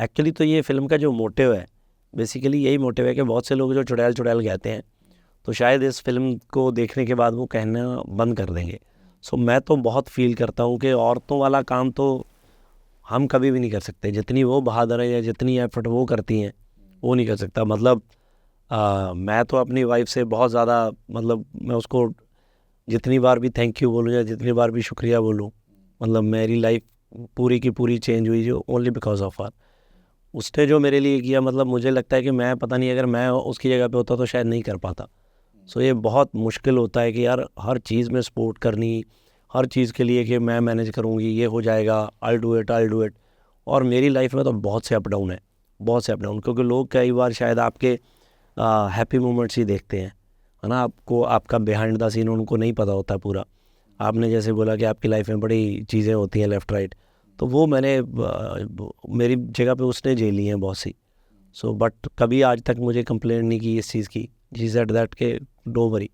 एक्चुअली तो ये फिल्म का जो मोटिव है, बेसिकली यही मोटिव है कि बहुत से लोग जो चुड़ैल चुड़ैल कहते हैं, तो शायद इस फिल्म को देखने के बाद वो कहना बंद कर देंगे। सो मैं तो बहुत फील करता हूँ कि औरतों वाला काम तो हम कभी भी नहीं कर सकते। जितनी वो बहादुर है या जितनी एफर्ट वो करती हैं, वो नहीं कर सकता। मतलब मैं तो अपनी वाइफ से बहुत ज़्यादा, मतलब मैं उसको जितनी बार भी थैंक यू बोलूँ या जितनी बार भी शुक्रिया बोलूँ, मतलब मेरी लाइफ पूरी की पूरी चेंज हुई जो ओनली बिकॉज ऑफ हर। उसने जो मेरे लिए किया, मतलब मुझे लगता है कि मैं पता नहीं, अगर मैं उसकी जगह पे होता तो शायद नहीं कर पाता। सो ये बहुत मुश्किल होता है कि यार हर चीज़ में सपोर्ट करनी, हर चीज़ के लिए कि मैं मैनेज करूँगी, ये हो जाएगा, आई डू इट। और मेरी लाइफ में तो बहुत से अप डाउन है, बहुत से अप डाउन, क्योंकि लोग कई बार शायद आपके हैप्पी मोमेंट्स ही देखते हैं, है ना। आपको आपका बिहाइंड द सीन उनको नहीं पता होता पूरा। आपने जैसे बोला कि आपकी लाइफ में बड़ी चीज़ें होती हैं लेफ़्ट राइट, तो वो मैंने मेरी जगह पे उसने झेली हैं बहुत सी। सो बट कभी आज तक मुझे कंप्लेंट नहीं की इस चीज़ की। जी सेड दैट के डोंट वरी,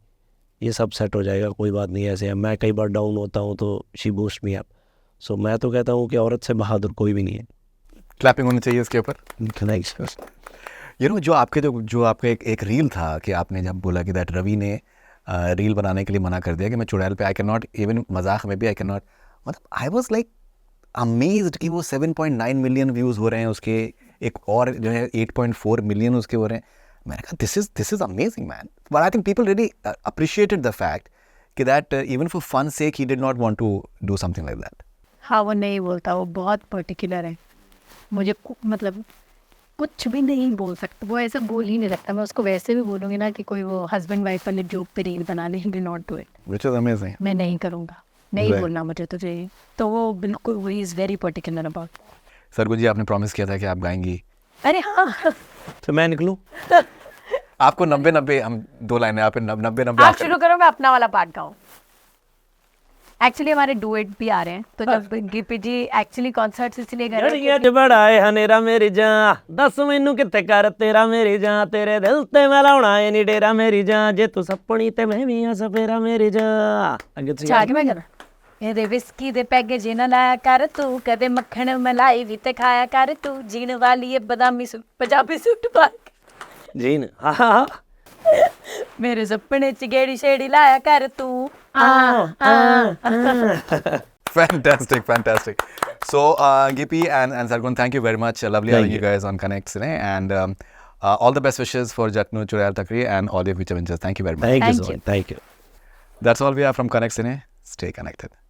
ये सब सेट हो जाएगा, कोई बात नहीं। ऐसे है, मैं कई बार डाउन होता हूँ तो शी बूस्ट मी अप। सो मैं तो कहता हूँ कि औरत से बहादुर कोई भी नहीं है। क्लैपिंग होनी चाहिए इसके ऊपर। थैंक्स। यू नो, जो आपका एक रील था कि आपने जब बोला कि दैट रवि ने रील बनाने के लिए मना कर दिया कि मैं चुड़ैल पे आई कैन नॉट, इवन मजाक में भी आई कैन नॉट, मतलब आई वाज लाइक अमेज्ड कि वो 7.9 मिलियन व्यूज़ हो रहे हैं उसके, एक और जो है 8.4 मिलियन उसके हो रहे हैं। मैंने कहा this is amazing, man. But I think people really appreciated the fact that even for fun's sake he did not want to do something like that. हाँ, वो नहीं बोलता, वो बहुत पर्टिकुलर है. मुझे मतलब कुछ भी नहीं बोल सकता, वो ऐसा बोल ही नहीं सकता. मैं उसको वैसे भी बोलूँगी ना कि कोई वो हस्बैंड वाइफ वाले जोक पे रील बना ले, will not do it. Which is amazing. मैं नहीं करूँगा, नहीं Right. बोलना मुझे तुझे. तो वो बिल्कुल वो इज़ वेरी पर्टिकुलर अबाउट. सरगुज जी, आपने प्रॉमिस किया था कि आप गाएंगी. अरे हाँ, तो मैं निकलूँ? आपको 90 हम 2 लाइनें, आप 90 आप शुरू करो, मैं अपना वाला पार्ट गाऊँ. एक्चुअली हमारे डुएट भी आ रहे हैं, तो जब गिप्पी जी एक्चुअली कॉन्सर्ट्स इसलिए कर रहे ਜੜੀਆਂ 'ਚ ਬੜਾ ਏ ਹਨੇਰਾ ਮੇਰੀ ਜਾਂ ਦੱਸ ਮੈਨੂੰ ਕਿੱਥੇ ਕਰ ਤੇਰਾ ਮੇਰੀ ਜਾਂ ਤੇਰੇ ਦਿਲ ਤੇ ਮੈਂ ਲਾਉਣਾ ਏ ਨੀ ਡੇਰਾ ਮੇਰੀ ਜਾਂ ਜੇ ਤੂੰ ਸੱਪਣੀ ਤੇ ਮੈਂ ਵੀ ਆ ਸਫੇਰਾ ਮੇਰੀ ਜਾਂ ਅੱਗੇ ਤੁਸੀਂ ਚਾਹ ਕੇ ਮੈਂ ਕਰਾਂ. ਇਹਦੇ ਵਿਸਕੀ ਦੇ ਪੈਗੇ ਜੇ ਨਾ ਲਾਇਆ ਕਰ ਤੂੰ, ਕਦੇ ਮੱਖਣ ਮਲਾਈ ਵੀ ਤੇ ਖਾਇਆ ਕਰ ਤੂੰ, ਜੀਣ ਵਾਲੀ ਏ ਬਦਾਮੀ ਸੂਟ ਪੰਜਾਬੀ ਸੂਟ ਪਾ ਕੇ ਜੀਨ ਹਾਂ ਹਾਂ ਮੇਰੇ ਸੁਪਨੇ ਚ ਗੇੜੀ ਛੇੜੀ ਲਾਇਆ ਕਰ ਤੂੰ. Fantastic. So, Gippy and Sargun, thank you very much. Lovely having you guys on Connect today. And all the best wishes for Jatnu Churayal Takri and all your future ventures. Thank you very much. Thank you Thank so you. much. Thank you. That's all we have from Connect Cine. Stay connected.